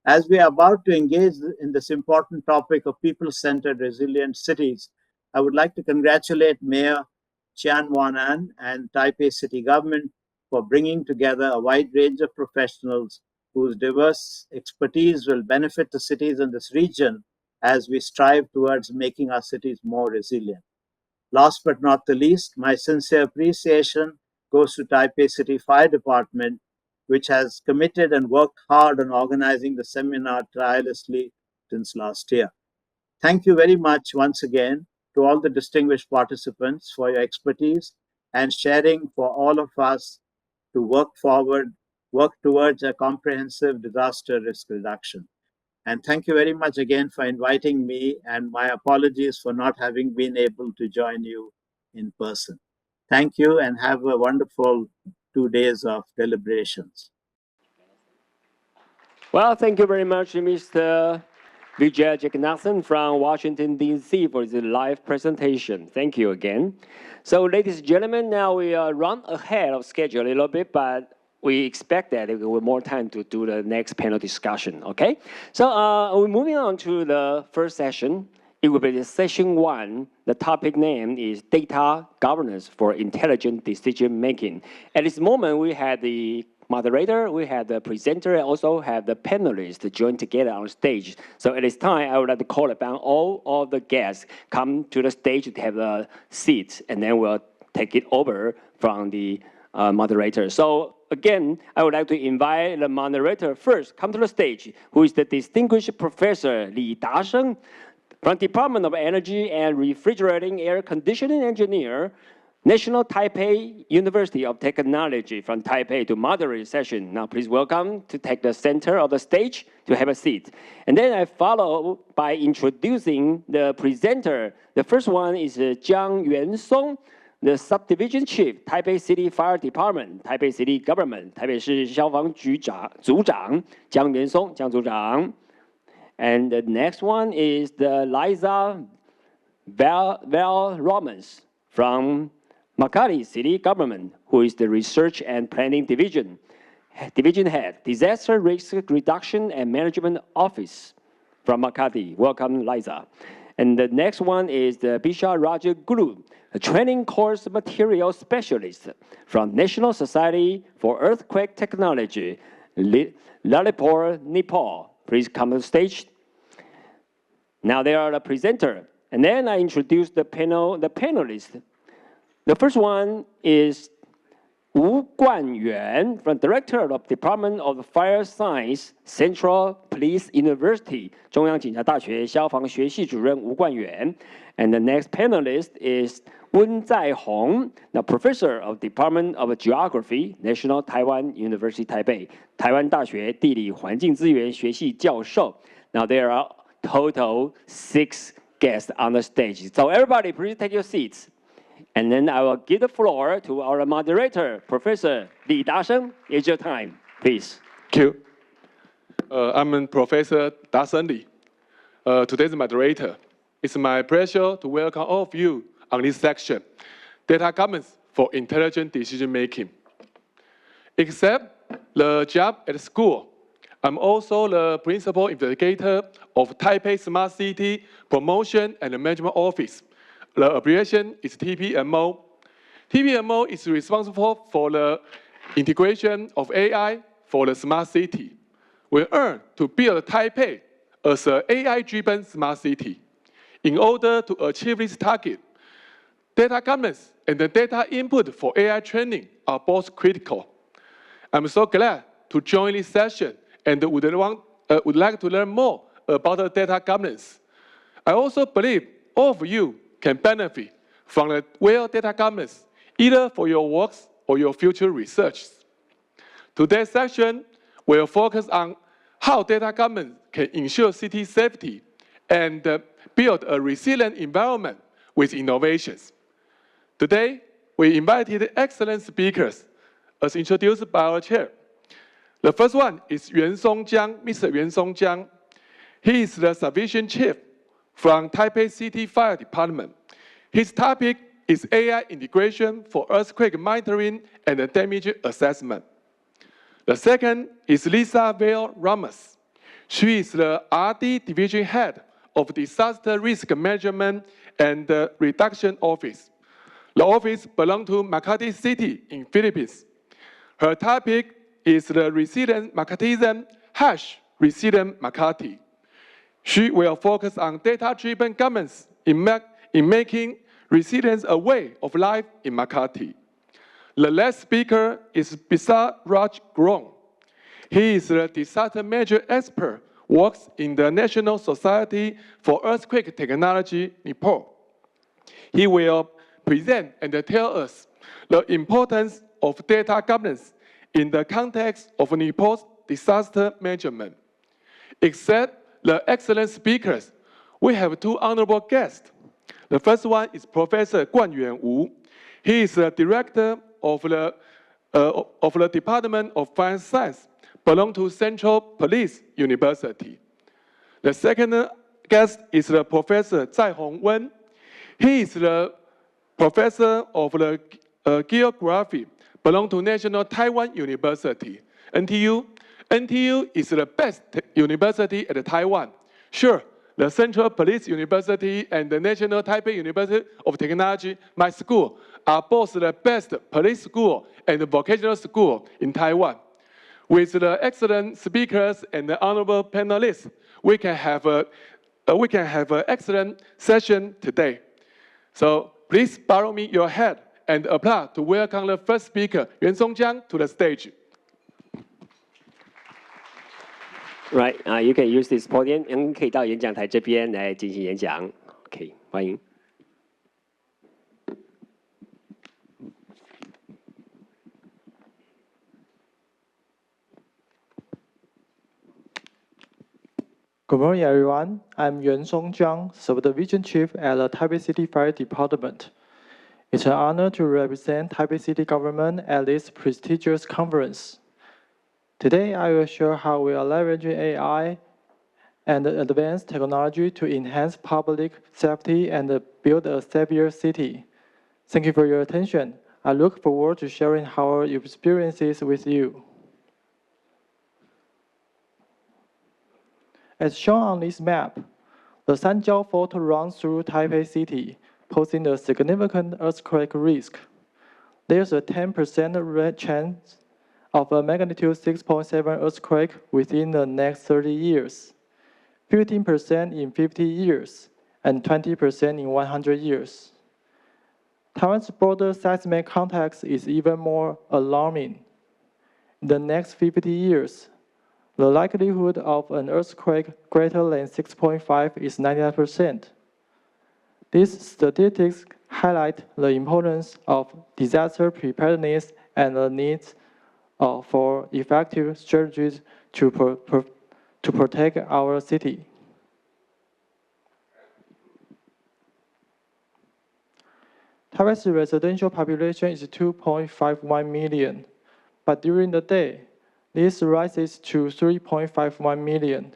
As we are about to engage in this important topic of people-centered resilient cities, I would like to congratulate Mayor Chian Wan-an and Taipei City Government for bringing together a wide range of professionals whose diverse expertise will benefit the cities in this region as we strive towards making our cities more resilient. Last but not the least, my sincere appreciation goes to Taipei City Fire Department, which has committed and worked hard on organizing the seminar tirelessly since last year. Thank you very much once again to all the distinguished participants for your expertise and sharing for all of us to work towards a comprehensive disaster risk reduction. And thank you very much again for inviting me, and my apologies for not having been able to join you in person. Thank you, and have a wonderful 2 days of deliberations. Well, thank you very much, Mr. Vijay Jagannathan from Washington, D.C. for the live presentation. Thank you again. So, ladies and gentlemen, now we run ahead of schedule a little bit, but we expect that we will have more time to do the next panel discussion, okay? So we're moving on to the first session. It will be the session 1. The topic name is Data Governance for Intelligent Decision Making. At this moment, we had the moderator, we had the presenter, and also have the panelists join together on stage. So at this time, I would like to call upon all of the guests come to the stage to have a seat, and then we'll take it over from the moderator. So again, I would like to invite the moderator first, come to the stage, who is the distinguished Professor Li Dasheng from Department of Energy and Refrigerating Air Conditioning Engineer, National Taipei University of Technology from Taipei to moderate the session. Now please welcome to take the center of the stage to have a seat. And then I follow by introducing the presenter. The first one is Jiang Yuansong, the Subdivision Chief, Taipei City Fire Department, Taipei City Government, 台北市消防局组长江元松，江组长。And the next one is the Liza Val Romans from Makati City Government, who is the Research and Planning Division Head, Disaster Risk Reduction and Management Office from Makati. Welcome, Liza. And the next one is the Bisha Raja Guru, a training course material specialist from National Society for Earthquake Technology, Lalitpur, Nepal. Please come to the stage. Now they are the presenter. And then I introduce the panelists. The first one is Wu Guanyuan, from Director of Department of Fire Science, Central Police University, 中央警察大学消防学系主任吴冠元。And the next panelist is Wen Zaihong, the Professor of Department of Geography, National Taiwan University Taipei, 台湾大学地理环境资源学系教授。Now there are total 6 guests on the stage. So everybody, please take your seats. And then I will give the floor to our moderator, Professor Li Dasheng. It's your time, please. Thank you. I'm Professor Dasheng Li, today's moderator. It's my pleasure to welcome all of you on this section, Data Governance for Intelligent Decision Making. Except the job at school, I'm also the Principal Investigator of Taipei Smart City Promotion and Management Office. The abbreviation is TPMO. TPMO is responsible for the integration of AI for the smart city. We earn to build Taipei as an AI-driven smart city. In order to achieve this target, data governance and the data input for AI training are both critical. I'm so glad to join this session and would like to learn more about the data governance. I also believe all of you can benefit from the well data governance, either for your works or your future research. Today's session will focus on how data governance can ensure city safety and build a resilient environment with innovations. Today, we invited excellent speakers, as introduced by our chair. The first one is Yuansong Jiang, Mr. Yuansong Jiang. He is the Subdivision Chief from Taipei City Fire Department. His topic is AI integration for earthquake monitoring and damage assessment. The second is Lisa Val Ramos. She is the RD Division Head of Disaster Risk Management and Reduction Office. The office belongs to Makati City in Philippines. Her topic is the resilient Makatism # resilient Makati. She will focus on data-driven governance in making resilience a way of life in Makati. The last speaker is Bisha Raj Guru. He is a disaster management expert, works in the National Society for Earthquake Technology, Nepal. He will present and tell us the importance of data governance in the context of Nepal's disaster management. Except the excellent speakers, we have two honorable guests. The first one is Professor Guan Yuanwu. He is the director of the Department of Fire Science, belong to Central Police University. The second guest is the Professor Zai Hongwen. He is the professor of the geography, belong to National Taiwan University, NTU. NTU is the best university at Taiwan. Sure, the Central Police University and the National Taipei University of Technology, my school, are both the best police school and vocational school in Taiwan. With the excellent speakers and the honorable panelists, we can have an excellent session today. So please borrow me your head and applause to welcome the first speaker, Yuan Songjiang, to the stage. Right, you can use this podium. 可以到演讲台这边来进行演讲。OK， 欢迎。Good morning, everyone. I'm Yuan Songjiang, Subdivision Chief at the Taipei City Fire Department. It's an honor to represent Taipei City government at this prestigious conference. Today, I will share how we are leveraging AI and advanced technology to enhance public safety and build a safer city. Thank you for your attention. I look forward to sharing our experiences with you. As shown on this map, the Sanjiao Fault runs through Taipei City, posing a significant earthquake risk. There's a 10% chance of a magnitude 6.7 earthquake within the next 30 years, 15% in 50 years, and 20% in 100 years. Taiwan's border seismic context is even more alarming. In the next 50 years, the likelihood of an earthquake greater than 6.5 is 99%. These statistics highlight the importance of disaster preparedness and the needs for effective strategies to protect our city. Taiwan's residential population is 2.51 million, but during the day, this rises to 3.51 million,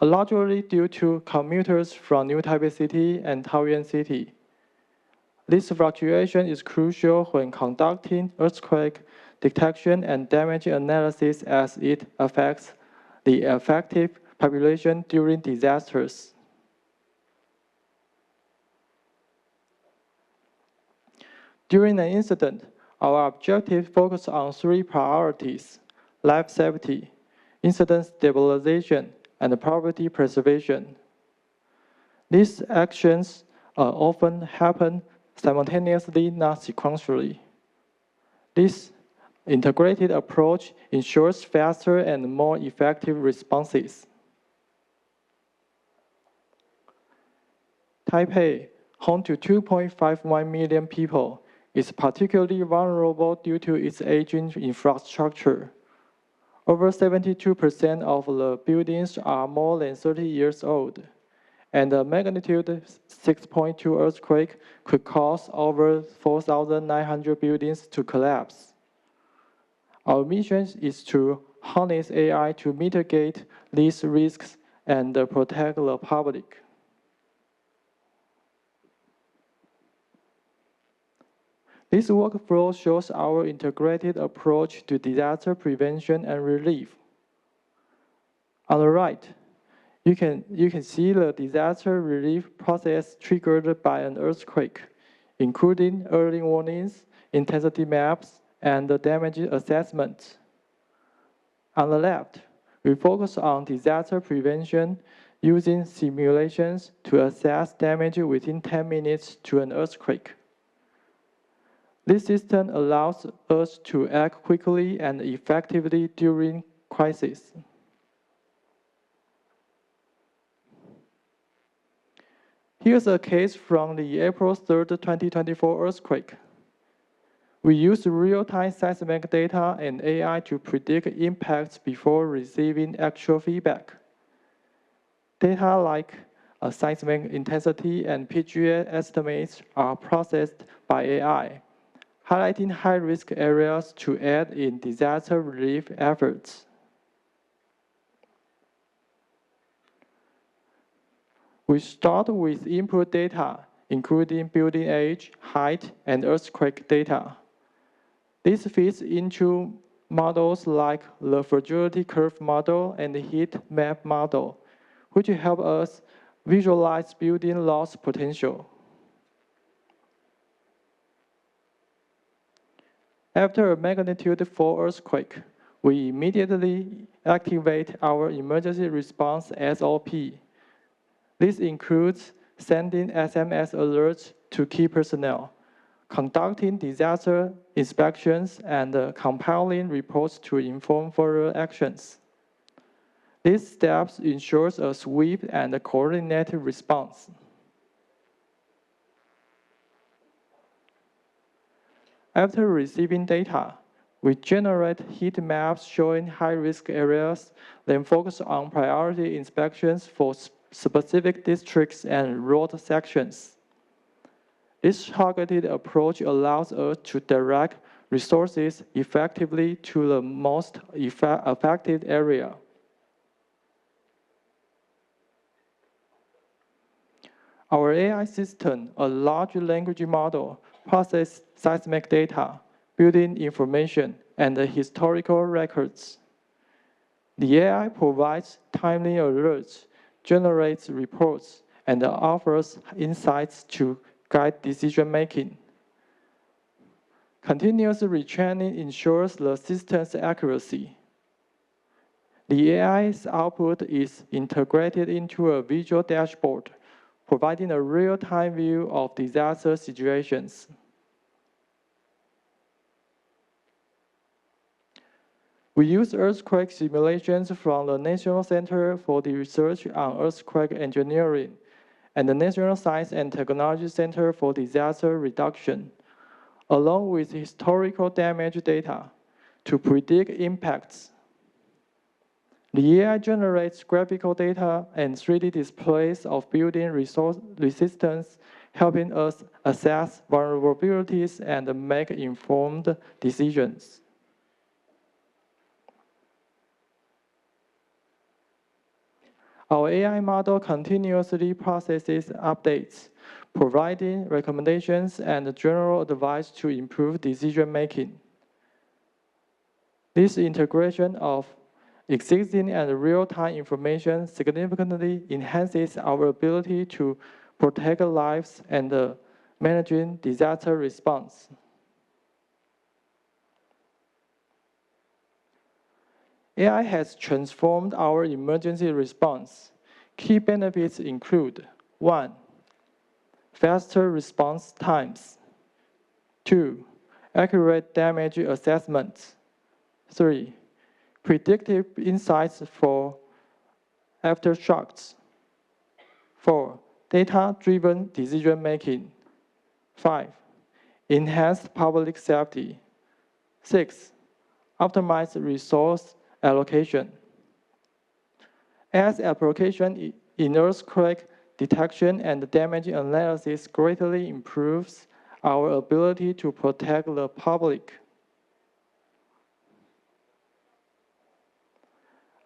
largely due to commuters from New Taipei City and Taoyuan City. This fluctuation is crucial when conducting earthquake detection and damage analysis as it affects the effective population during disasters. During an incident, our objective focuses on three priorities: life safety, incident stabilization, and property preservation. These actions often happen simultaneously, not sequentially. This integrated approach ensures faster and more effective responses. Taipei, home to 2.51 million people, is particularly vulnerable due to its aging infrastructure. Over 72% of the buildings are more than 30 years old, and a magnitude 6.2 earthquake could cause over 4,900 buildings to collapse. Our mission is to harness AI to mitigate these risks and protect the public. This workflow shows our integrated approach to disaster prevention and relief. On the right, you can see the disaster relief process triggered by an earthquake, including early warnings, intensity maps, and the damage assessment. On the left, we focus on disaster prevention using simulations to assess damage within 10 minutes to an earthquake. This system allows us to act quickly and effectively during crises. Here's a case from the April 3rd, 2024 earthquake. We use real-time seismic data and AI to predict impacts before receiving actual feedback. Data like seismic intensity and PGA estimates are processed by AI, highlighting high-risk areas to aid in disaster relief efforts. We start with input data, including building age, height, and earthquake data. This fits into models like the fragility curve model and the heat map model, which help us visualize building loss potential. After a magnitude 4 earthquake, we immediately activate our emergency response SOP. This includes sending SMS alerts to key personnel, conducting disaster inspections, and compiling reports to inform further actions. These steps ensure a swift and coordinated response. After receiving data, we generate heat maps showing high-risk areas, then focus on priority inspections for specific districts and road sections. This targeted approach allows us to direct resources effectively to the most affected area. Our AI system, a large language model, processes seismic data, building information, and historical records. The AI provides timely alerts, generates reports, and offers insights to guide decision-making. Continuous retraining ensures the system's accuracy. The AI's output is integrated into a visual dashboard, providing a real-time view of disaster situations. We use earthquake simulations from the National Center for the Research on Earthquake Engineering and the National Science and Technology Center for Disaster Reduction, along with historical damage data, to predict impacts. The AI generates graphical data and 3D displays of building resistance, helping us assess vulnerabilities and make informed decisions. Our AI model continuously processes updates, providing recommendations and general advice to improve decision-making. This integration of existing and real-time information significantly enhances our ability to protect lives and managing disaster response. AI has transformed our emergency response. Key benefits include 1. Faster response times. 2. Accurate damage assessments. 3. Predictive insights for aftershocks. 4. Data-driven decision-making. 5. Enhanced public safety. 6. Optimized resource allocation. As application in earthquake detection and damage analysis greatly improves our ability to protect the public.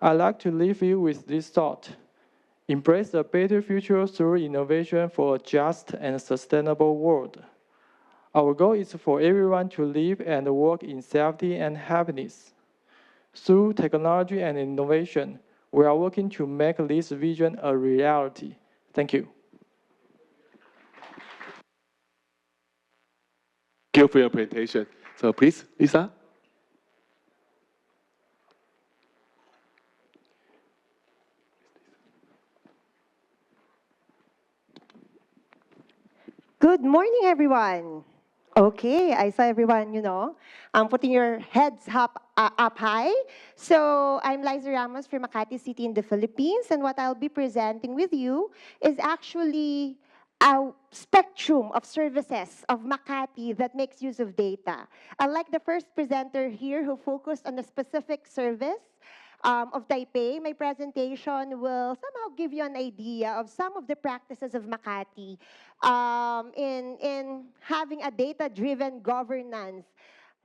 I'd like to leave you with this thought. Embrace a better future through innovation for a just and sustainable world. Our goal is for everyone to live and work in safety and happiness. Through technology and innovation, we are working to make this vision a reality. Thank you. Thank you for your presentation. So please, Lisa. Good morning, everyone. Okay, I saw everyone, putting your heads up high. So I'm Liza Ramos from Makati City in the Philippines, and what I'll be presenting with you is actually a spectrum of services of Makati that makes use of data. Unlike the first presenter here who focused on a specific service, of Taipei, my presentation will somehow give you an idea of some of the practices of Makati in having a data-driven governance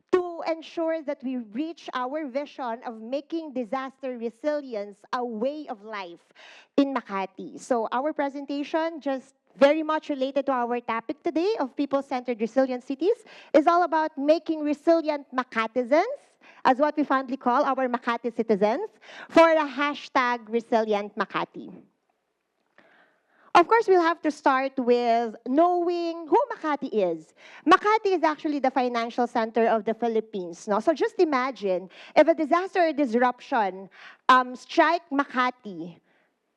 to ensure that we reach our vision of making disaster resilience a way of life in Makati. So our presentation, just very much related to our topic today of people-centered resilient cities, is all about making resilient Makatizens, as what we fondly call our Makati citizens, for a hashtag resilient Makati. Of course, we'll have to start with knowing who Makati is. Makati is actually the financial center of the Philippines. No? So just imagine, if a disaster or disruption strike Makati,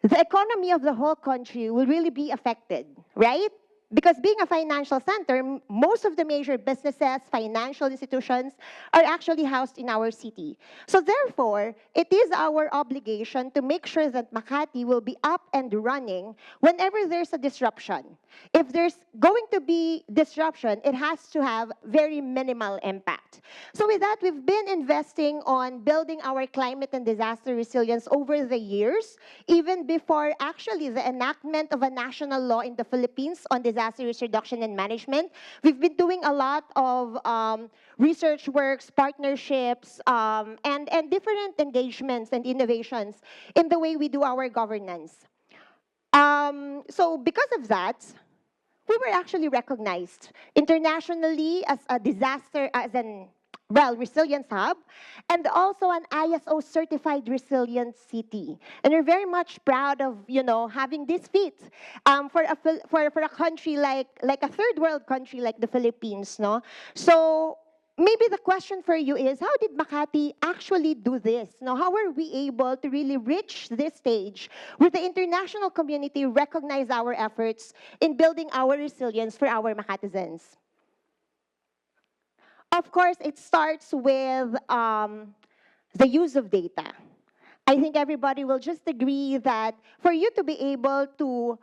the economy of the whole country will really be affected, right? Because being a financial center, most of the major businesses, financial institutions are actually housed in our city. So therefore, it is our obligation to make sure that Makati will be up and running whenever there's a disruption. If there's going to be disruption, it has to have very minimal impact. So with that, we've been investing on building our climate and disaster resilience over the years, even before actually the enactment of a national law in the Philippines on disaster risk reduction and management. We've been doing a lot of research works, partnerships, and different engagements and innovations in the way we do our governance. So because of that, we were actually recognized internationally as a resilience hub, and also an ISO certified resilient city. And we're very much proud of, having this feat for a country like a third world country like the Philippines, no? So maybe the question for you is, how did Makati actually do this? Now, how are we able to really reach this stage where the international community recognize our efforts in building our resilience for our Makatizens? Of course, it starts with the use of data. I think everybody will just agree that for you to be able to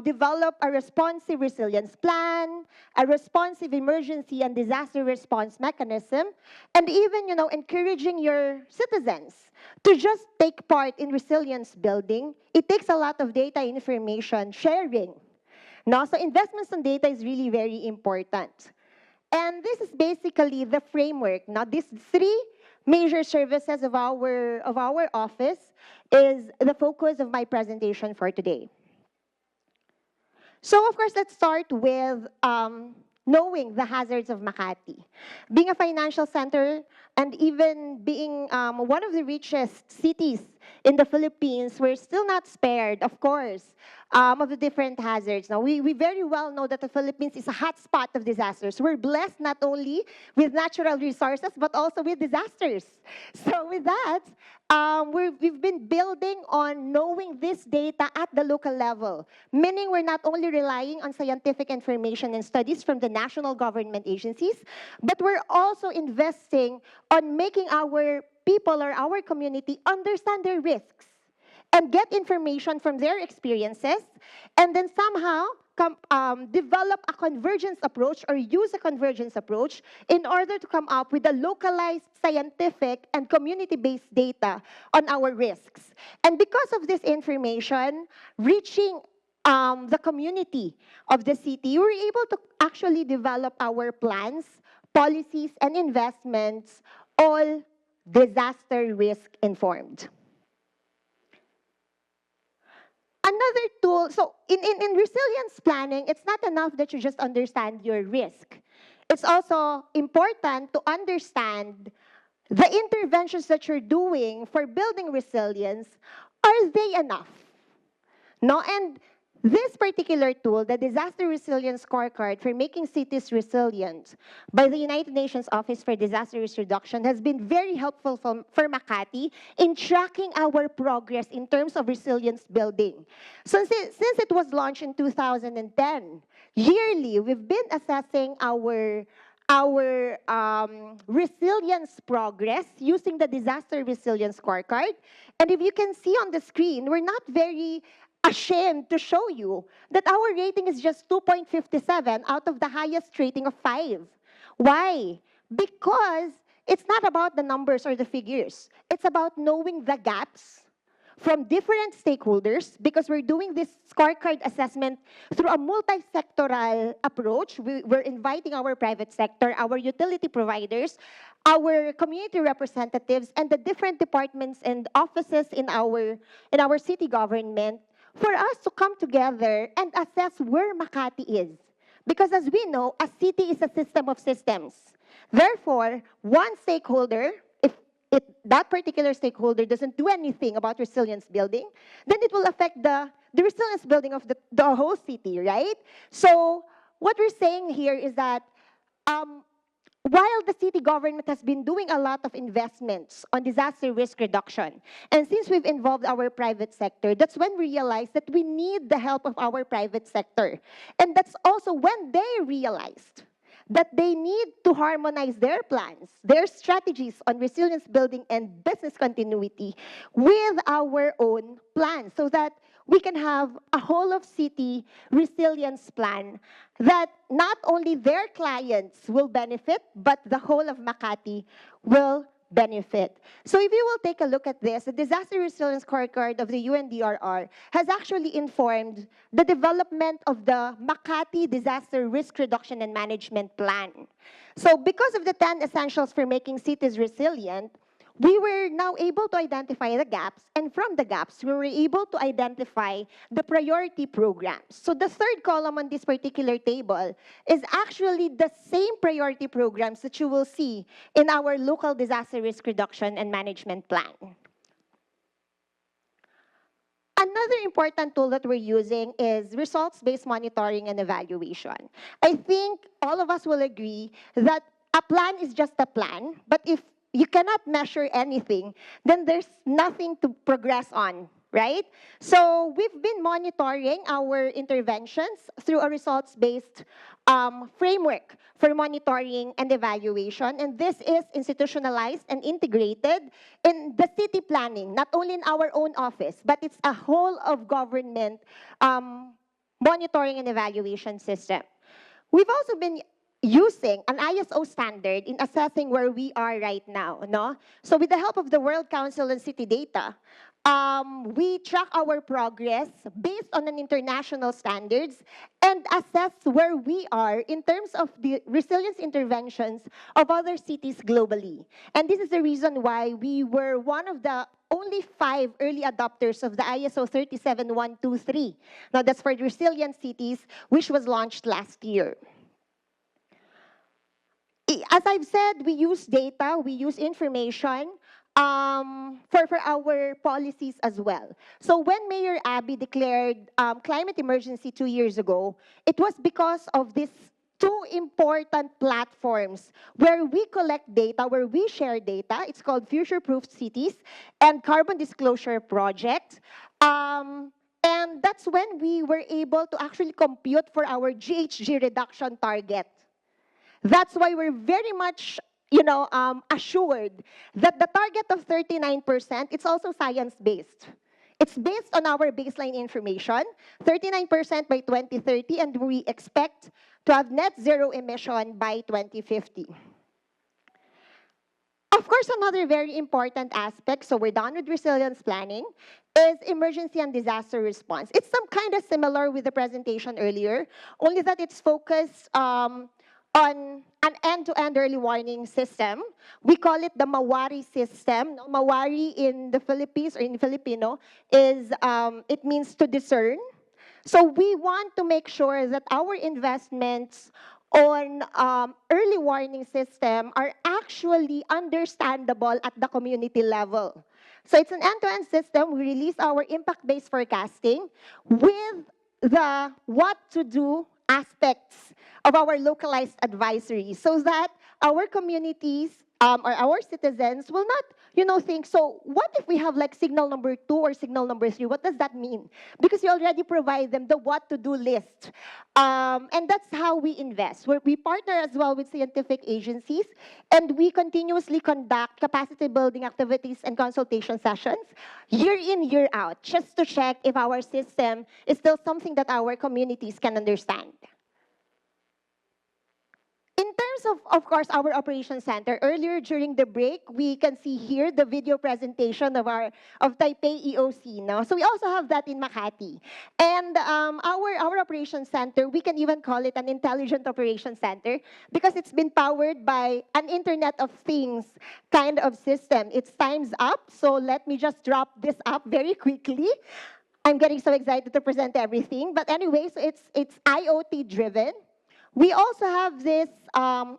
develop a responsive resilience plan, a responsive emergency and disaster response mechanism, and even, encouraging your citizens to just take part in resilience building, it takes a lot of data information sharing. No? So investments in data is really very important. And this is basically the framework. Now, these three major services of our office is the focus of my presentation for today. So, of course, let's start with knowing the hazards of Makati. Being a financial center and even being one of the richest cities in the Philippines, we're still not spared, of course, of the different hazards. Now, we very well know that the Philippines is a hotspot of disasters. We're blessed not only with natural resources, but also with disasters. So with that, we've been building on knowing this data at the local level, meaning we're not only relying on scientific information and studies from the national government agencies, but we're also investing on making our people or our community understand their risks and get information from their experiences, and then somehow develop a convergence approach or use a convergence approach in order to come up with a localized scientific and community-based data on our risks. And because of this information reaching the community of the city, we're able to actually develop our plans, policies, and investments, all disaster risk informed. Another tool, so in resilience planning, it's not enough that you just understand your risk. It's also important to understand the interventions that you're doing for building resilience. Are they enough? No, and this particular tool, the Disaster Resilience Scorecard for Making Cities Resilient by the United Nations Office for Disaster Risk Reduction, has been very helpful for Makati in tracking our progress in terms of resilience building. So since it was launched in 2010, yearly we've been assessing our resilience progress using the Disaster Resilience Scorecard. And if you can see on the screen, we're not very ashamed to show you that our rating is just 2.57 out of the highest rating of 5. Why? Because it's not about the numbers or the figures. It's about knowing the gaps from different stakeholders, because we're doing this scorecard assessment through a multi-sectoral approach. We're inviting our private sector, our utility providers, our community representatives, and the different departments and offices in our city government for us to come together and assess where Makati is. Because as we know, a city is a system of systems. Therefore, one stakeholder, if that particular stakeholder doesn't do anything about resilience building, then it will affect the resilience building of the whole city, right? So what we're saying here is that while the city government has been doing a lot of investments on disaster risk reduction, and since we've involved our private sector, that's when we realized that we need the help of our private sector. And that's also when they realized that they need to harmonize their plans, their strategies on resilience building and business continuity with our own plans, so that we can have a whole of city resilience plan that not only their clients will benefit, but the whole of Makati will benefit. So if you will take a look at this, the Disaster Resilience Scorecard of the UNDRR has actually informed the development of the Makati Disaster Risk Reduction and Management Plan. So because of the 10 essentials for making cities resilient, we were now able to identify the gaps, and from the gaps, we were able to identify the priority programs. So the third column on this particular table is actually the same priority programs that you will see in our local disaster risk reduction and management plan. Another important tool that we're using is results-based monitoring and evaluation. I think all of us will agree that a plan is just a plan, but if you cannot measure anything, then there's nothing to progress on, right? So we've been monitoring our interventions through a results-based framework for monitoring and evaluation. And this is institutionalized and integrated in the city planning, not only in our own office, but it's a whole of government monitoring and evaluation system. We've also been using an ISO standard in assessing where we are right now, no? So with the help of the World Council on City Data, we track our progress based on an international standards and assess where we are in terms of the resilience interventions of other cities globally. And this is the reason why we were one of the only 5 early adopters of the ISO 37123. Now that's for resilient cities, which was launched last year. As I've said, we use data, we use information for our policies as well. So when Mayor Abby declared climate emergency 2 years ago, it was because of these 2 important platforms where we collect data, where we share data. It's called Future-Proof Cities and Carbon Disclosure Project. And that's when we were able to actually compute for our GHG reduction target. That's why we're very much, assured that the target of 39%, it's also science-based. It's based on our baseline information, 39% by 2030, and we expect to have net zero emission by 2050. Of course, another very important aspect, so we're done with resilience planning, is emergency and disaster response. It's some kind of similar with the presentation earlier, only that it's focused on an end-to-end early warning system. We call it the MAWARI system. MAWARI in the Philippines, or in Filipino, is, it means to discern. So we want to make sure that our investments on early warning system are actually understandable at the community level. So it's an end-to-end system. We release our impact-based forecasting with the what to do aspects of our localized advisory, so that our communities or our citizens will not, think, so what if we have like signal number 2 or signal number 3? What does that mean? Because you already provide them the what to do list. And that's how we invest. We partner as well with scientific agencies, and we continuously conduct capacity building activities and consultation sessions year in, year out, just to check if our system is still something that our communities can understand. In terms terms of course, our operations center, earlier during the break, we can see here the video presentation of Taipei EOC. No? So we also have that in Makati. And our operations center, we can even call it an intelligent operations center because it's been powered by an Internet of Things kind of system. It's time's up, so let me just drop this up very quickly. I'm getting so excited to present everything. But anyways, it's IoT driven. We also have this,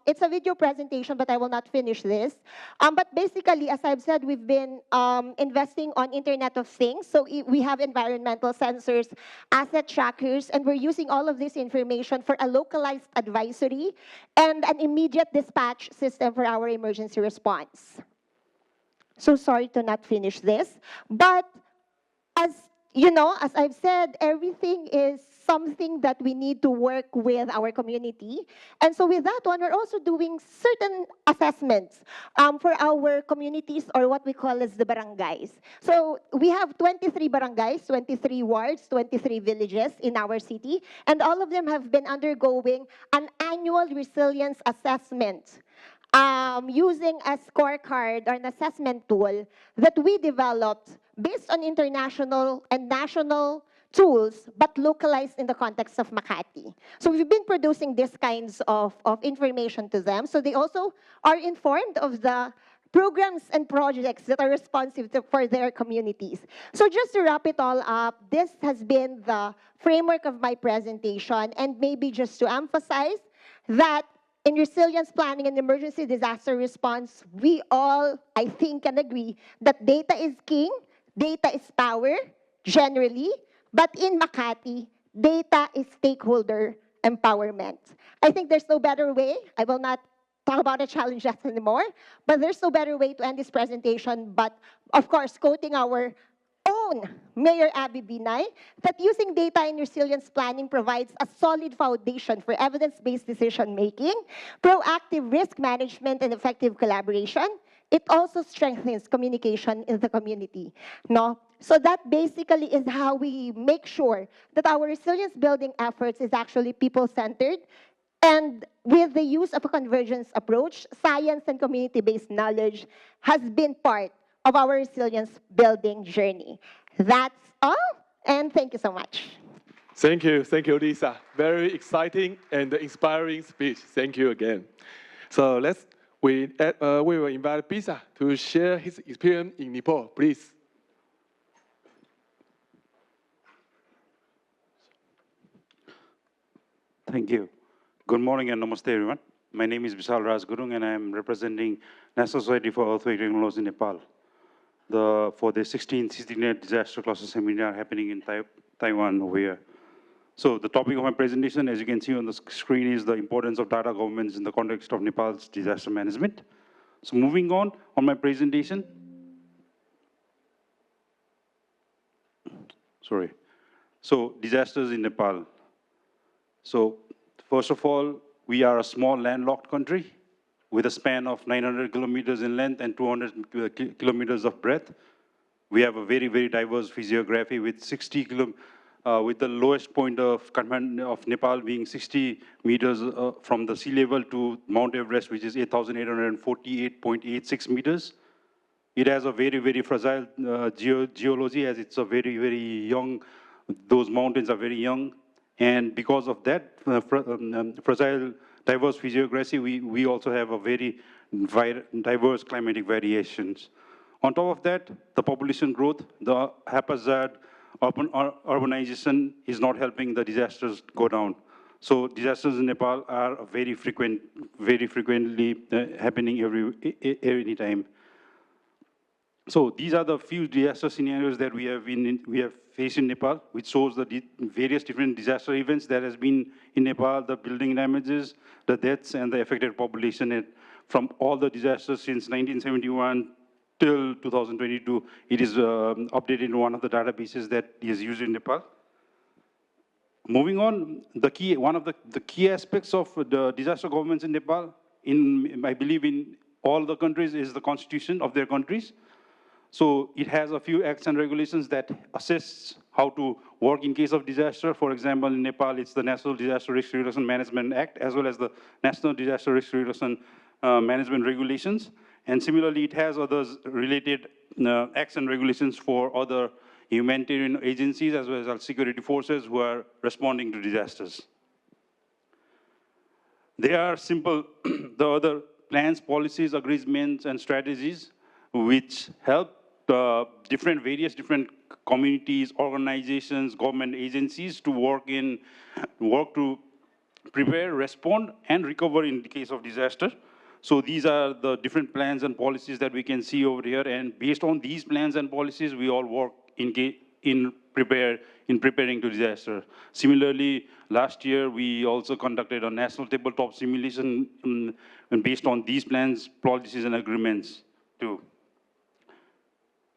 it's a video presentation, but I will not finish this. But basically, as I've said, we've been investing on Internet of Things. So we have environmental sensors, asset trackers, and we're using all of this information for a localized advisory and an immediate dispatch system for our emergency response. So sorry to not finish this. But as you know, as I've said, everything is something that we need to work with our community. And so with that one, we're also doing certain assessments for our communities, or what we call as the barangays. So we have 23 barangays, 23 wards, 23 villages in our city, and all of them have been undergoing an annual resilience assessment using a scorecard or an assessment tool that we developed based on international and national tools, but localized in the context of Makati. So we've been producing these kinds of information to them, so they also are informed of the programs and projects that are responsive for their communities. So just to wrap it all up, this has been the framework of my presentation, and maybe just to emphasize that in resilience planning and emergency disaster response, we all, I think, can agree that data is king, data is power, generally, but in Makati, data is stakeholder empowerment. I think there's no better way. I will not talk about the challenges anymore, but there's no better way to end this presentation, but of course, quoting our own Mayor Abby Binay, that using data in resilience planning provides a solid foundation for evidence-based decision-making, proactive risk management, and effective collaboration. It also strengthens communication in the community. No? So that basically is how we make sure that our resilience building efforts is actually people-centered, and with the use of a convergence approach, science and community-based knowledge has been part of our resilience building journey. That's all, and thank you so much. Thank you, Lisa. Very exciting and inspiring speech. Thank you again. So we will invite Bisa to share his experience in Nepal, please. Thank you. Good morning and namaste, everyone. My name is Vishal Raj Gurung, and I am representing National Society for Earthquake Technology in Nepal for the 16th CityNet Disaster Cluster Seminar happening in Taiwan over here. So the topic of my presentation, as you can see on the screen, is the importance of data governance in the context of Nepal's disaster management. So moving on my presentation. Sorry. So disasters in Nepal. So first of all, we are a small landlocked country with a span of 900 kilometers in length and 200 kilometers of breadth. We have a very, very diverse physiography with with the lowest point of Nepal being 60 meters from the sea level to Mount Everest, which is 8,848.86 meters. It has a very, very fragile geology, as it's a very, very young, those mountains are very young. And because of that fragile, diverse physiography, we also have a very diverse climatic variations. On top of that, the population growth, the haphazard urbanization is not helping the disasters go down. So disasters in Nepal are very frequently happening every time. So these are the few disaster scenarios that we have faced in Nepal, which shows the various different disaster events that has been in Nepal, the building damages, the deaths, and the affected population. And from all the disasters since 1971 till 2022, it is updated in one of the databases that is used in Nepal. Moving on, one of the key aspects of the disaster governments in Nepal, I believe in all the countries, is the constitution of their countries. So it has a few acts and regulations that assess how to work in case of disaster. For example, in Nepal, it's the National Disaster Risk Reduction Management Act, as well as the National Disaster Risk Reduction Management Regulations. And similarly, it has others related acts and regulations for other humanitarian agencies, as well as security forces who are responding to disasters. They are simple, the other plans, policies, agreements, and strategies which help various different communities, organizations, government agencies to work to prepare, respond, and recover in the case of disaster. So these are the different plans and policies that we can see over here, and based on these plans and policies, we all work in preparing to disaster. Similarly, last year we also conducted a national tabletop simulation and based on these plans, policies, and agreements too.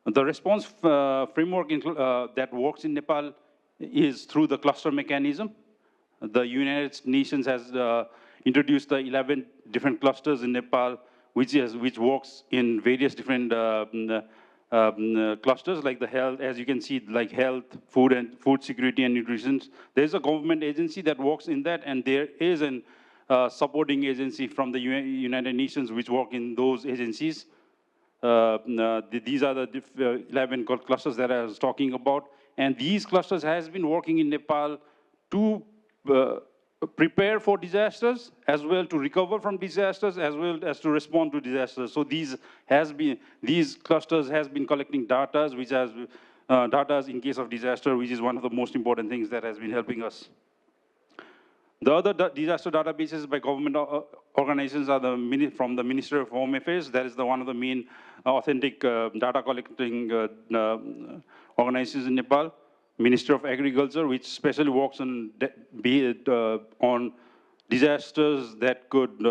The response framework that works in Nepal is through the cluster mechanism. The United Nations has introduced the 11 different clusters in Nepal, which works in various different clusters, like the health, as you can see, like health, food security and nutrition. There's a government agency that works in that, and there is a supporting agency from the United Nations which work in those agencies. These are the 11 clusters that I was talking about, and these clusters has been working in Nepal to prepare for disasters, as well to recover from disasters, as well as to respond to disasters. So these clusters has been collecting data, which has data in case of disaster, which is one of the most important things that has been helping us. The other disaster databases by government organizations are from the Ministry of Home Affairs. That is one of the main authentic data collecting organizations in Nepal. Ministry of Agriculture, which especially works on disasters that could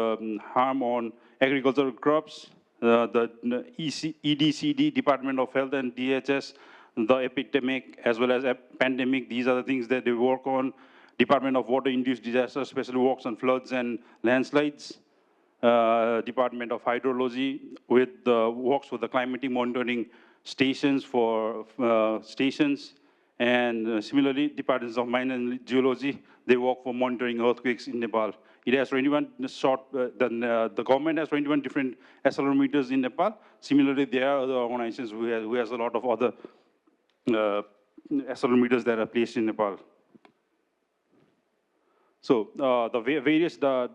harm on agricultural crops. The EDCD, Department of Health and DHS, the epidemic as well as a pandemic, these are the things that they work on. Department of Water-Induced Disasters especially works on floods and landslides. Department of Hydrology works with the climatic monitoring stations and similarly, Departments of Mine and Geology, they work for monitoring earthquakes in Nepal. It has 21 the government has 21 different accelerometers in Nepal. Similarly, there are other organizations who has a lot of other accelerometers that are placed in Nepal. So the various data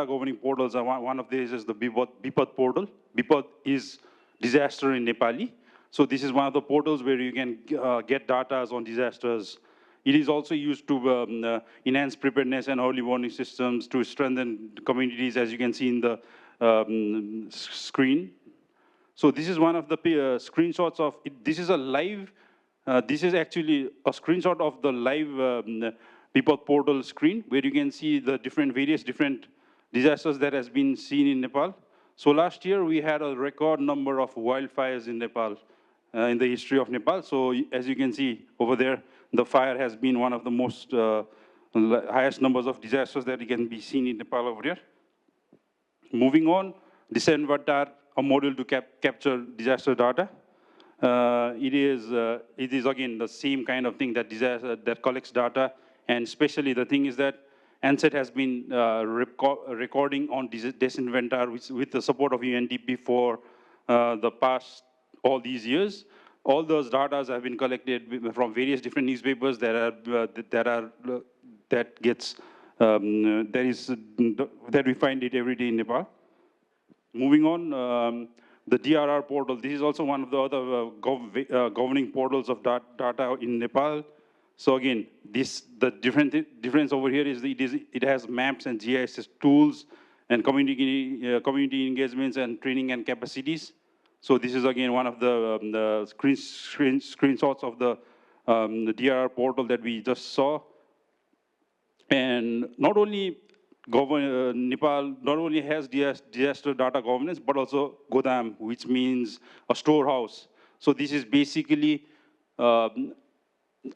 governing portals, one of these is the BIPAD portal. BIPAD is disaster in Nepali. So this is one of the portals where you can get data on disasters. It is also used to enhance preparedness and early warning systems to strengthen communities, as you can see in the screen. So this is one of the screenshots of it. This is a live. This is actually a screenshot of the live BIPAD portal screen, where you can see the various different disasters that has been seen in Nepal. So last year we had a record number of wildfires in Nepal. In the history of Nepal. So as you can see over there, the fire has been one of the most highest numbers of disasters that can be seen in Nepal over here. Moving on, Disenvatar, a model to capture disaster data. It is again the same kind of thing that collects data, and especially the thing is that ANSET has been recording on Disenvatar with the support of UNDP for the past all these years. All those data have been collected from various different newspapers that we find it every day in Nepal. Moving on, the DRR portal. This is also one of the other governing portals of data in Nepal. So again, the difference over here is it has maps and GIS tools and community engagements and training and capacities. So this is again one of the screenshots of the DRR portal that we just saw. And not only Nepal not only has disaster data governance, but also Godam, which means a storehouse. So this is basically an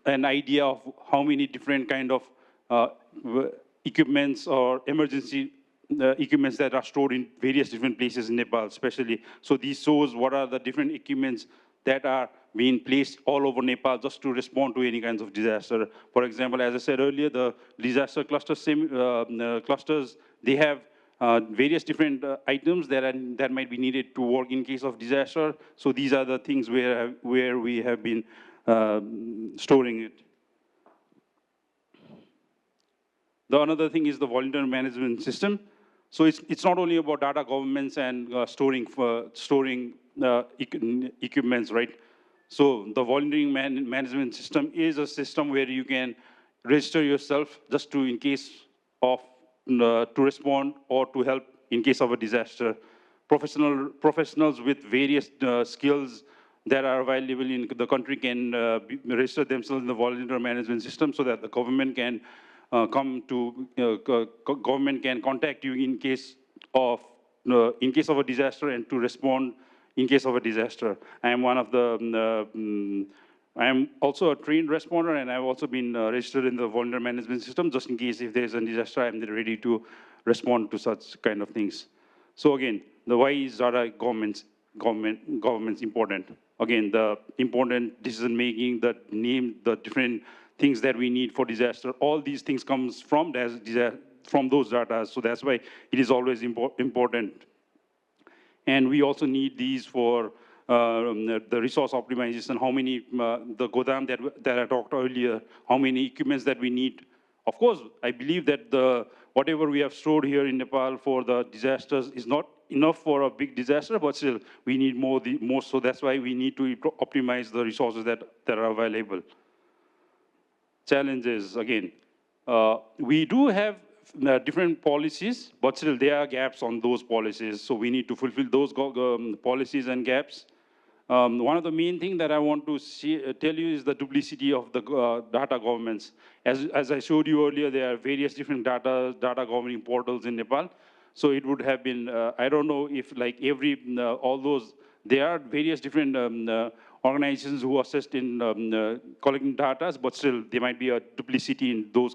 idea of how many different kind of equipments or emergency equipments that are stored in various different places in Nepal, especially. So this shows what are the different equipments that are being placed all over Nepal just to respond to any kinds of disaster. For example, as I said earlier, the disaster clusters, they have various different items that might be needed to work in case of disaster. So these are the things where we have been storing it. The another thing is the volunteer management system. So it's not only about data governance and storing equipments, right? So the volunteering management system is a system where you can register yourself just to in case of to respond or to help in case of a disaster. Professionals with various skills that are available in the country can register themselves in the volunteer management system so that the government can government can contact you in case of a disaster and to respond in case of a disaster. I am one of the I am also a trained responder, and I've also been registered in the volunteer management system just in case if there's a disaster, I'm ready to respond to such kind of things. So again, the why is data government's important. Again, the important decision making, the different things that we need for disaster, all these things comes from those data. So that's why it is always important. And we also need these for the resource optimization, how many, the Godam that I talked earlier, how many equipments that we need. Of course, I believe that whatever we have stored here in Nepal for the disasters is not enough for a big disaster, but still we need more, so that's why we need to optimize the resources that are available. Challenges, again, we do have different policies, but still there are gaps on those policies, so we need to fulfill those policies and gaps. One of the main things that I want to tell you is the duplicity of the data governments. As I showed you earlier, there are various different data governing portals in Nepal. So it would have been, I don't know if like all those, there are various different organizations who assist in collecting data, but still there might be a duplicity in those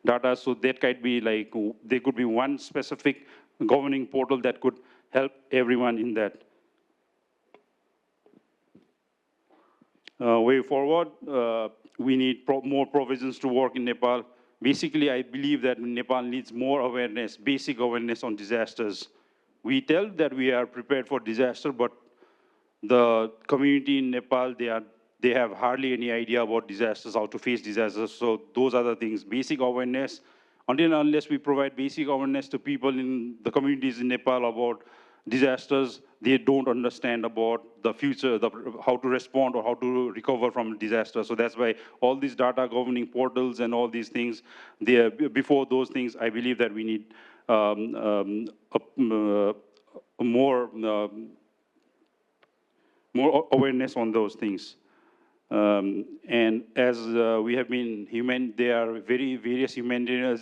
data. So that might be like, there could be one specific governing portal that could help everyone in that. Way forward, we need more provisions to work in Nepal. Basically, I believe that Nepal needs more awareness, basic awareness on disasters. We tell that we are prepared for disaster, but the community in Nepal, they have hardly any idea about disasters, how to face disasters. So those are the things, basic awareness. Until and unless we provide basic awareness to people in the communities in Nepal about disasters, they don't understand about the future, how to respond or how to recover from disaster. So that's why all these data governing portals and all these things, before those things, I believe that we need more awareness on those things. And as we have been there are various humanitarian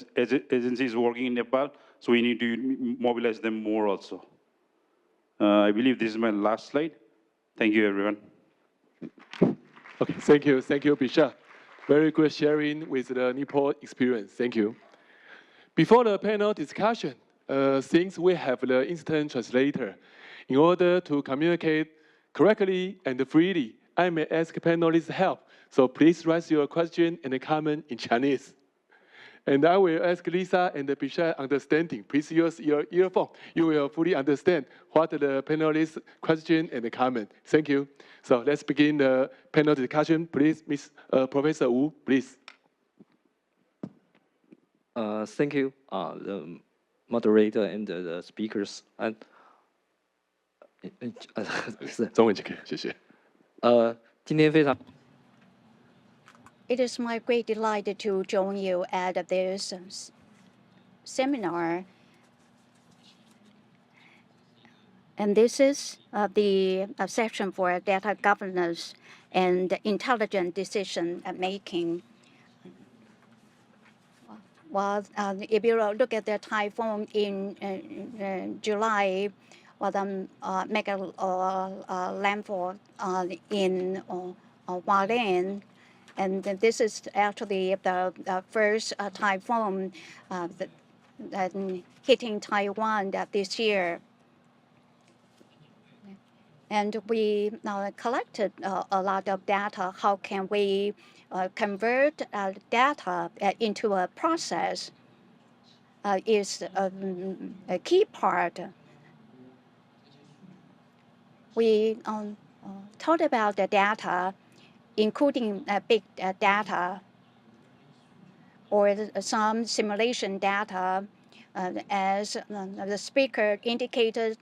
agencies working in Nepal, so we need to mobilize them more also. I believe this is my last slide. Thank you, everyone. Okay, thank you, Bisha. Very good sharing with the Nepal experience. Thank you. Before the panel discussion, since we have the instant translator, in order to communicate correctly and freely, I may ask panelists' help. So please write your question and comment in Chinese. And I will ask Lisa and Bisha understanding. Please use your earphone. You will fully understand what the panelists' question and comment. Thank you. So let's begin the panel discussion. Please, Professor Wu, please. Thank you, the moderator and the speakers. And 中文就可以，谢谢。今天非常。It is my great delight to join you at this seminar. And this is the section for data governance and intelligent decision making. Well, if you look at the typhoon in July, make a landfall in Hualien. And this is actually the first typhoon that hitting Taiwan this year. And we collected a lot of data. How can we convert data into a process is a key part. We talked about the data, including big data or some simulation data, as the speaker indicated,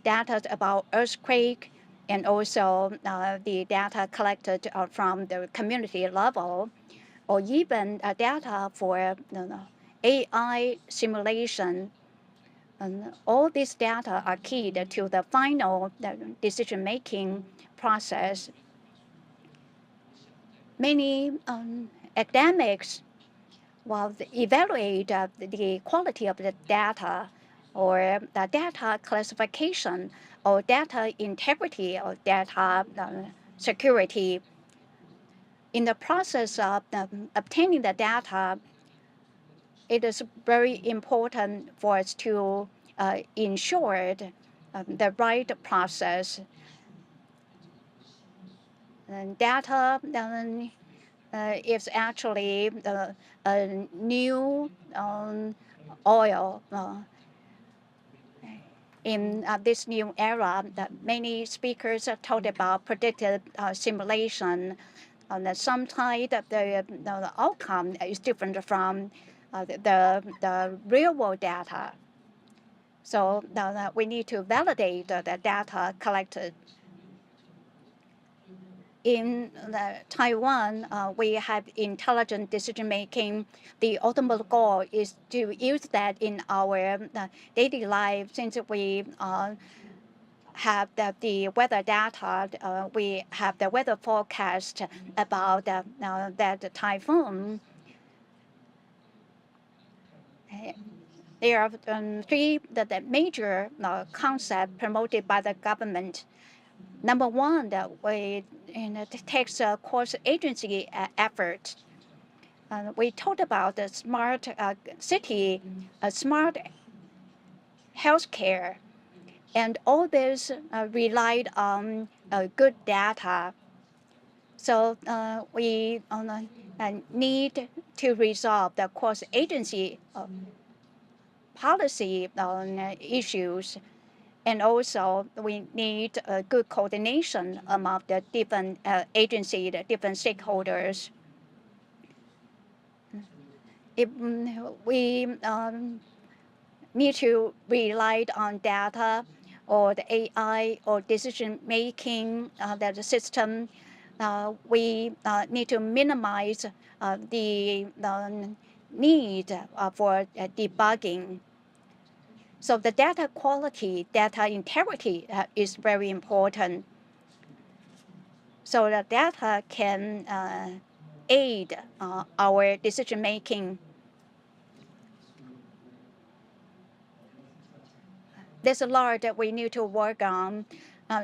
data about earthquake, and also the data collected from the community level, or even data for AI simulation. And all these data are key to the final decision-making process. Many academics will evaluate the quality of the data or the data classification or data integrity or data security. In the process of obtaining the data, it is very important for us to ensure the right process. And data is actually a new oil. In this new era, that many speakers have talked about predictive simulation. Sometimes the outcome is different from the real world data. So we need to validate the data collected. In Taiwan, we have intelligent decision making. The ultimate goal is to use that in our daily life. Since we have the weather data, we have the weather forecast about that typhoon. There are three major concepts promoted by the government. Number one, that takes a cross agency effort. We talked about the smart city, smart healthcare, and all this relied on good data. So we need to resolve the cross agency policy issues. And also, we need good coordination among the different agencies, the different stakeholders. If we need to rely on data or the AI or decision-making that the system, we need to minimize the need for debugging. So the data quality, data integrity is very important. So the data can aid our decision making. There's a lot that we need to work on.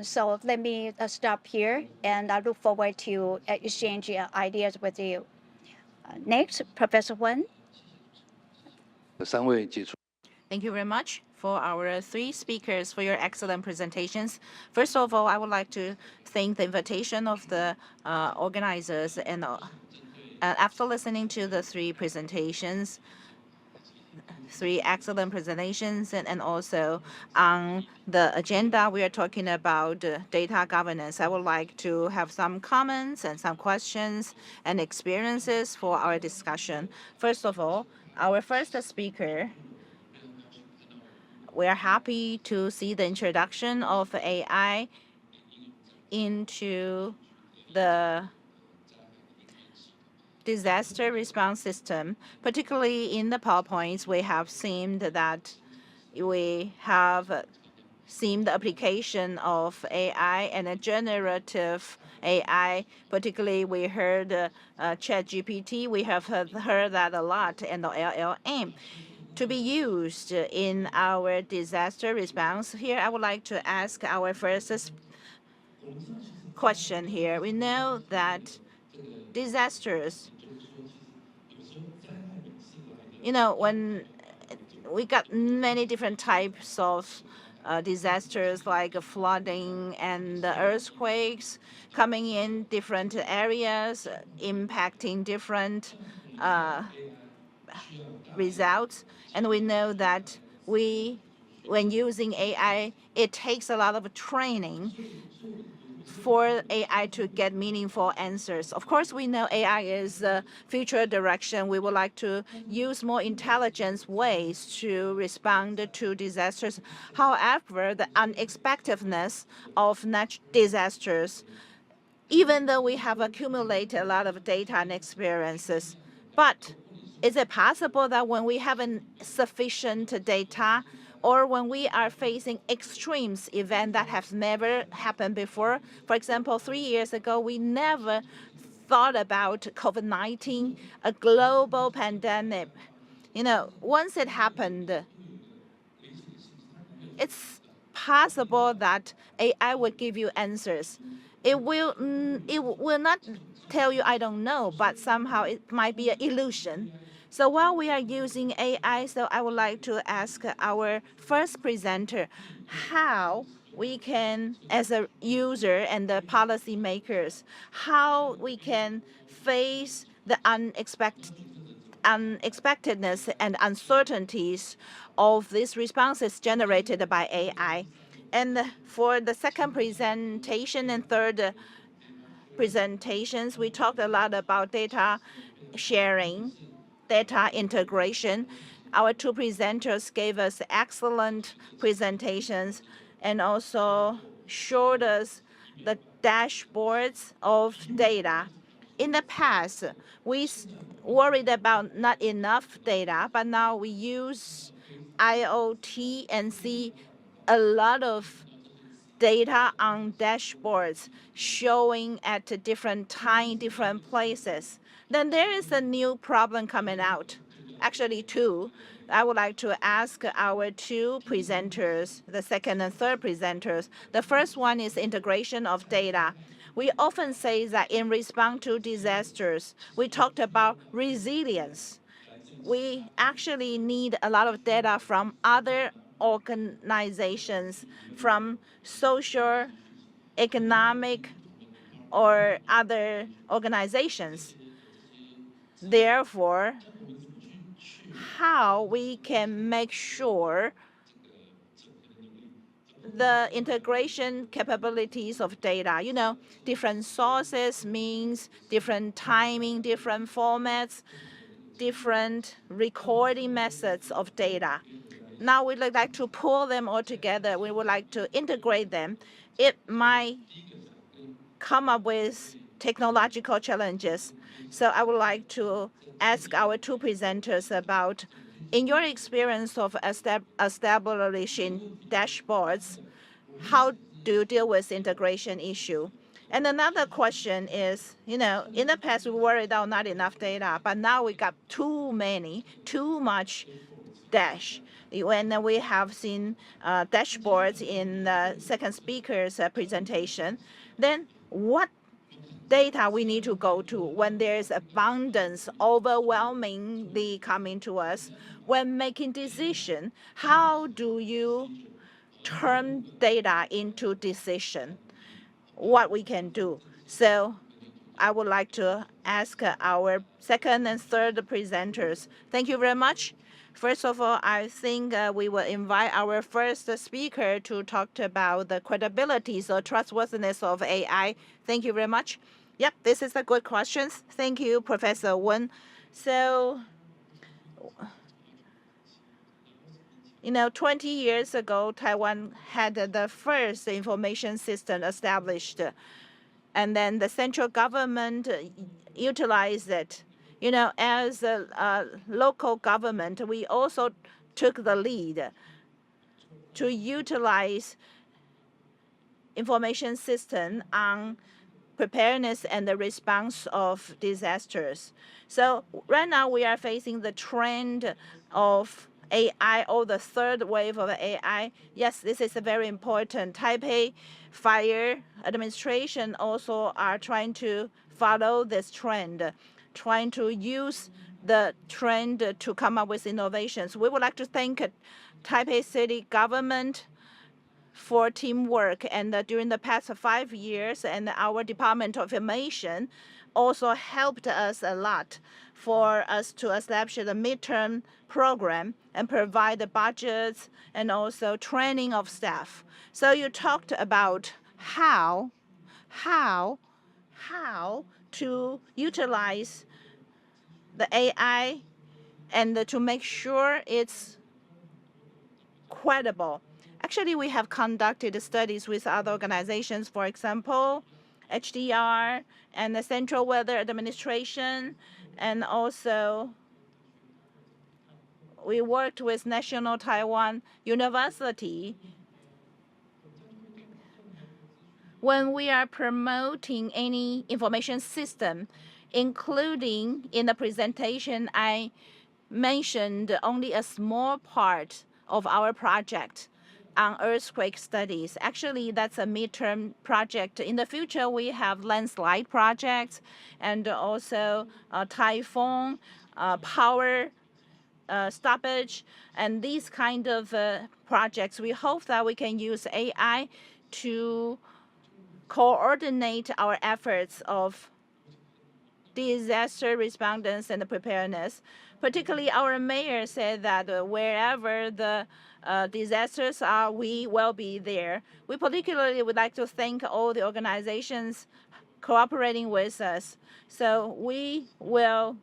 So let me stop here, and I look forward to exchange ideas with you. Next, Professor Wen. Thank you very much for our three speakers for your excellent presentations. First of all, I would like to thank the invitation of the organizers, and after listening to the three excellent presentations, and also on the agenda, we are talking about data governance. I would like to have some comments and some questions and experiences for our discussion. First of all, our first speaker, we are happy to see the introduction of AI into the disaster response system. Particularly in the PowerPoints, we have seen that we have seen the application of AI and a generative AI. Particularly, we heard ChatGPT. We have heard that a lot, and the LLM to be used in our disaster response. Here, I would like to ask our first question here. We know that disasters, when we got many different types of disasters like flooding and earthquakes coming in different areas, impacting different results. And we know that when using AI, it takes a lot of training for AI to get meaningful answers. Of course, we know AI is the future direction. We would like to use more intelligent ways to respond to disasters. However, the unexpectedness of natural disasters, even though we have accumulated a lot of data and experiences, but is it possible that when we have insufficient data or when we are facing extremes event that have never happened before? For example, 3 years ago, we never thought about COVID-19, a global pandemic. Once it happened, it's possible that AI will give you answers. It will not tell you I don't know, but somehow it might be an illusion. So while we are using AI, so I would like to ask our first presenter how we can, as a user and the policymakers, how we can face the unexpectedness and uncertainties of these responses generated by AI. And for the second presentation and third presentations, we talked a lot about data sharing, data integration. Our two presenters gave us excellent presentations and also showed us the dashboards of data. In the past, we worried about not enough data, but now we use IoT and see a lot of data on dashboards showing at different time, different places. Then there is a new problem coming out, actually two. I would like to ask our two presenters, the second and third presenters. The first one is integration of data. We often say that in response to disasters, we talked about resilience. We actually need a lot of data from other organizations, from social, economic, or other organizations. Therefore, how we can make sure the integration capabilities of data, different sources means different timing, different formats, different recording methods of data. Now we would like to pull them all together. We would like to integrate them. It might come up with technological challenges. So I would like to ask our two presenters about, in your experience of establishing dashboards, how do you deal with integration issue? And another question is, in the past we worried about not enough data, but now we got too much dash. When we have seen dashboards in the second speaker's presentation, then what data we need to go to when there's abundance overwhelmingly coming to us? When making decision, how do you turn data into decision? What we can do? So I would like to ask our second and third presenters. Thank you very much. First of all, I think we will invite our first speaker to talk about the credibility or trustworthiness of AI. Thank you very much. Yep, this is a good question. Thank you, Professor Wen. So, 20 years ago, Taiwan had the first information system established. And then the central government utilized it. As a local government, we also took the lead to utilize information system on preparedness and the response of disasters. So right now we are facing the trend of AI, or the third wave of AI. Yes, this is very important. Taipei Fire Administration also are trying to follow this trend, trying to use the trend to come up with innovations. We would like to thank Taipei City government for teamwork. And during the past 5 years, and our Department of Information also helped us a lot for us to establish the midterm program and provide the budgets and also training of staff. So you talked about how to utilize the AI and to make sure it's credible. Actually, we have conducted studies with other organizations, for example, HDR and the Central Weather Administration, and also we worked with National Taiwan University. When we are promoting any information system, including in the presentation, I mentioned only a small part of our project on earthquake studies. Actually, that's a midterm project. In the future, we have landslide projects and also typhoon, power stoppage, and these kind of projects. We hope that we can use AI to coordinate our efforts of disaster responders and preparedness. Particularly, our mayor said that wherever the disasters are, we will be there. We particularly would like to thank all the organizations cooperating with us. So we will,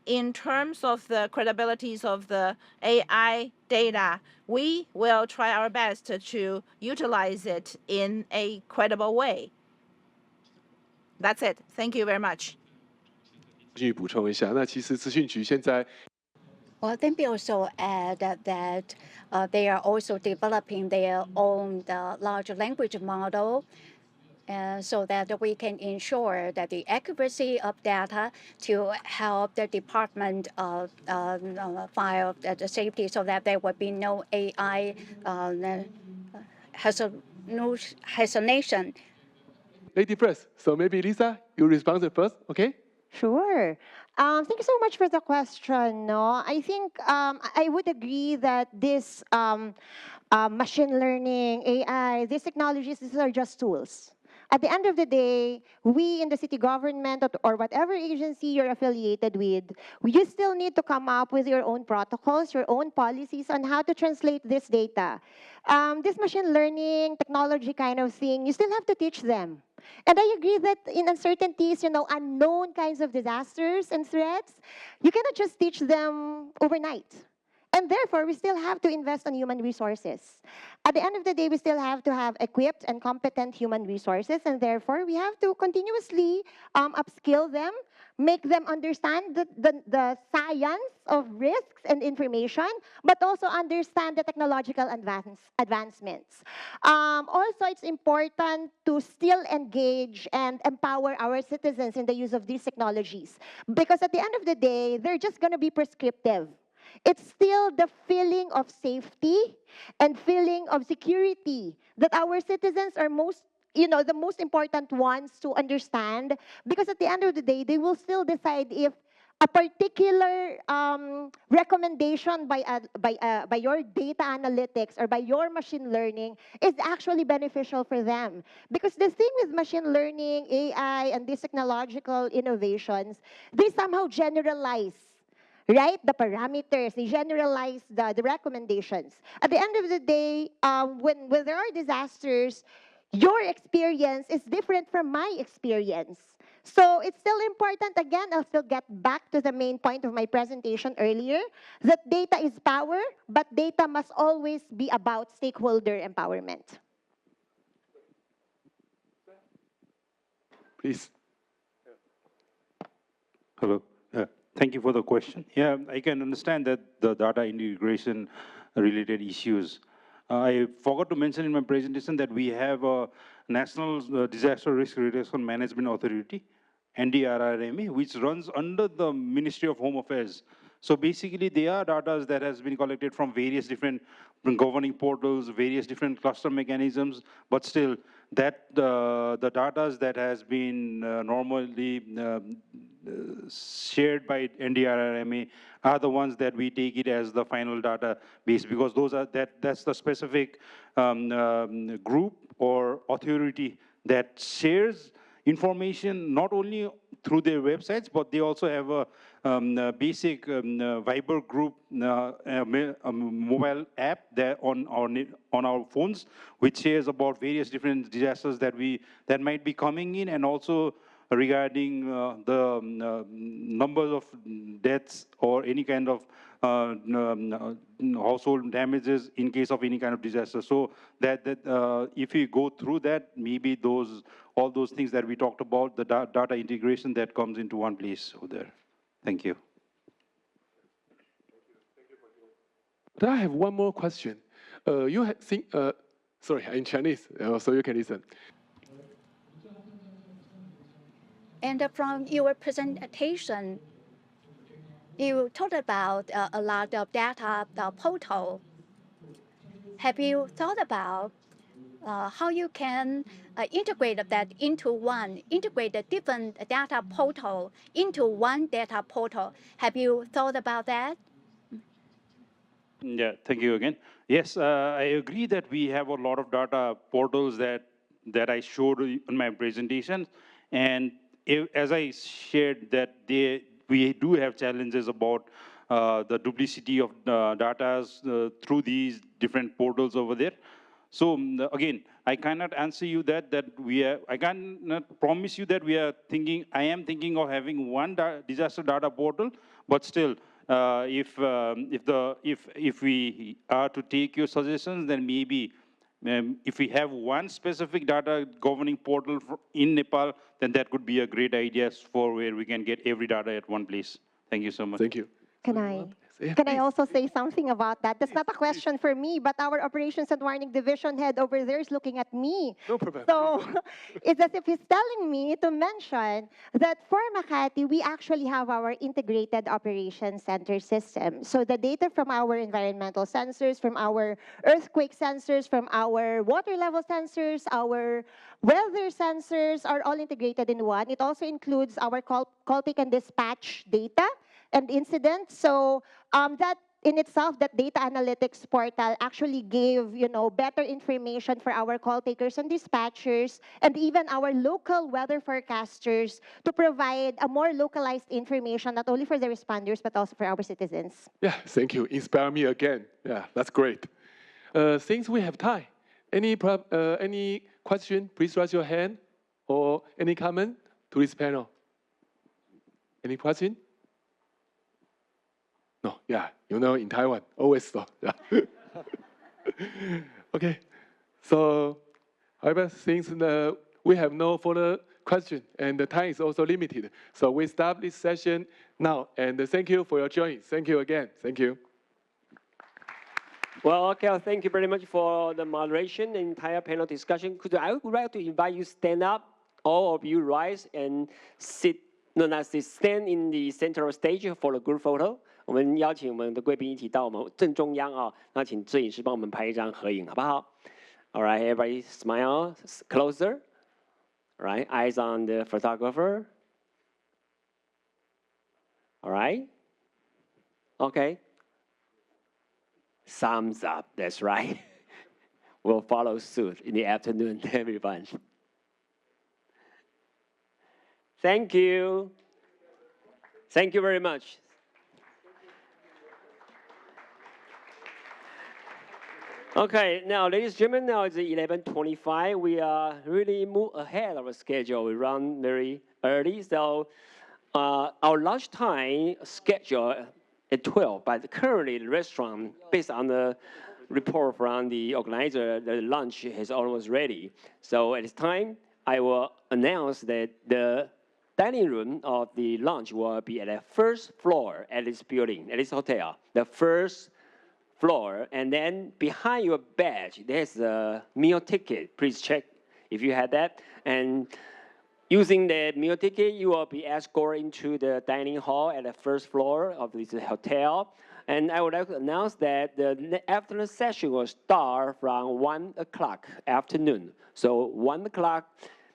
in terms of the credibilities of the AI data, we will try our best to utilize it in a credible way. That's it. Thank you very much. 继续补充一下，那其实资讯局现在 Well, let me also add that they are also developing their own large language model so that we can ensure that the accuracy of data to help the department file the safety so that there will be no AI hallucination. Lady first, so maybe Lisa, you respond first, okay? Sure. Thank you so much for the question. No, I think I would agree that this machine learning, AI, these technologies, these are just tools. At the end of the day, we in the city government or whatever agency you're affiliated with, you still need to come up with your own protocols, your own policies on how to translate this data. This machine learning technology kind of thing, you still have to teach them. And I agree that in uncertainties, unknown kinds of disasters and threats, you cannot just teach them overnight. And therefore, we still have to invest on human resources. At the end of the day, we still have to have equipped and competent human resources, and therefore, we have to continuously upskill them, make them understand the science of risks and information, but also understand the technological advancements. Also, it's important to still engage and empower our citizens in the use of these technologies, because at the end of the day, they're just going to be prescriptive. It's still the feeling of safety and feeling of security that our citizens are the most important ones to understand, because at the end of the day, they will still decide if a particular recommendation by your data analytics or by your machine learning is actually beneficial for them. Because the thing with machine learning, AI, and these technological innovations, they somehow generalize, right? The parameters, they generalize the recommendations. At the end of the day, when there are disasters, your experience is different from my experience. So it's still important, again, I'll still get back to the main point of my presentation earlier, that data is power, but data must always be about stakeholder empowerment. Please. Hello. Thank you for the question. Yeah, I can understand that the data integration related issues. I forgot to mention in my presentation that we have a National Disaster Risk Reduction Management Authority, NDRRMA, which runs under the Ministry of Home Affairs. So basically, they are data that has been collected from various different governing portals, various different cluster mechanisms, but still, that the data that has been normally shared by NDRRMA are the ones that we take it as the final database, because those are that's the specific group or authority that shares information not only through their websites, but they also have a basic Viber group, a mobile app that on our phones, which shares about various different disasters that might be coming in, and also regarding the numbers of deaths or any kind of household damages in case of any kind of disaster. So that if we go through that, maybe all those things that we talked about, the data integration that comes into one place over there. Thank you. I have one more question. You think, sorry, in Chinese, so you can listen. And from your presentation, you talked about a lot of data portal. Have you thought about how you can integrate the different data portal into one data portal? Have you thought about that? Yeah, thank you again. Yes, I agree that we have a lot of data portals that I showed in my presentation, and as I shared that we do have challenges about the duplicity of data through these different portals over there. So again, I cannot answer you I cannot promise you that I am thinking of having one disaster data portal, but still, if we are to take your suggestions, then maybe if we have one specific data governing portal in Nepal, then that could be a great idea for where we can get every data at one place. Thank you so much. Thank you. Can I also say something about that? That's not a question for me, but our Operations and Warning Division head over there is looking at me. No problem. So it's as if he's telling me to mention that for Makati, we actually have our integrated operations center system. So the data from our environmental sensors, from our earthquake sensors, from our water level sensors, our weather sensors are all integrated in one. It also includes our call pick and dispatch data and incidents. So that in itself, that data analytics portal actually gave, better information for our call takers and dispatchers, and even our local weather forecasters to provide a more localized information, not only for the responders, but also for our citizens. Yeah, thank you. Inspire me again. Yeah, that's great. Since we have time, any question, please raise your hand, or any comment to this panel. Any question? No, yeah, in Taiwan, always so. Yeah. Okay, so however, since we have no further question and the time is also limited, so we stop this session now. And thank you for your joining. Thank you again. Thank you. Well, okay, thank you very much for the moderation and entire panel discussion. I would like to invite you stand up, all of you rise and sit. No, not sit, stand in the center of stage for a group photo. 我们邀请我们的贵宾一起到我们正中央啊，那请摄影师帮我们拍一张合影，好不好 ？All right, everybody smile closer. All right, eyes on the photographer. All right. Okay. Thumbs up. That's right. We'll follow suit in the afternoon, everyone. Thank you. Thank you very much. Okay, now, ladies and gentlemen, now it's 11:25. We are really move ahead of our schedule. We run very early, so our lunch time schedule at 12. But currently, the restaurant, based on the report from the organizer, the lunch is almost ready. So at this time, I will announce that the dining room of the lunch will be at the first floor at this building, at this hotel. The first floor, and then behind your badge, there's a meal ticket. Please check if you had that. And Using the meal ticket, you will be escorted into the dining hall at the first floor of this hotel. And I would like to announce that the afternoon session will start from 1 o'clock afternoon. So 1 o'clock,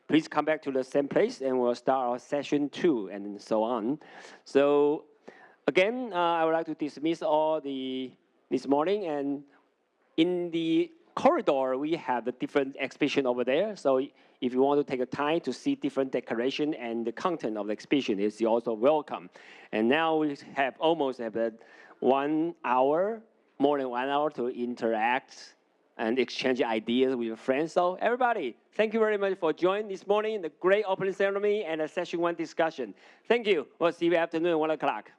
please come back to the same place and we'll start our session 2 and so on. So again, I would like to dismiss all this morning, and in the corridor, we have a different exhibition over there. So if you want to take a time to see different decoration and the content of the exhibition, is also welcome. And now we have almost 1 hour, more than 1 hour to interact and exchange ideas with your friends. So everybody, thank you very much for joining this morning in the great opening ceremony and the session 1 discussion. Thank you. We'll see you afternoon at 1 o'clock.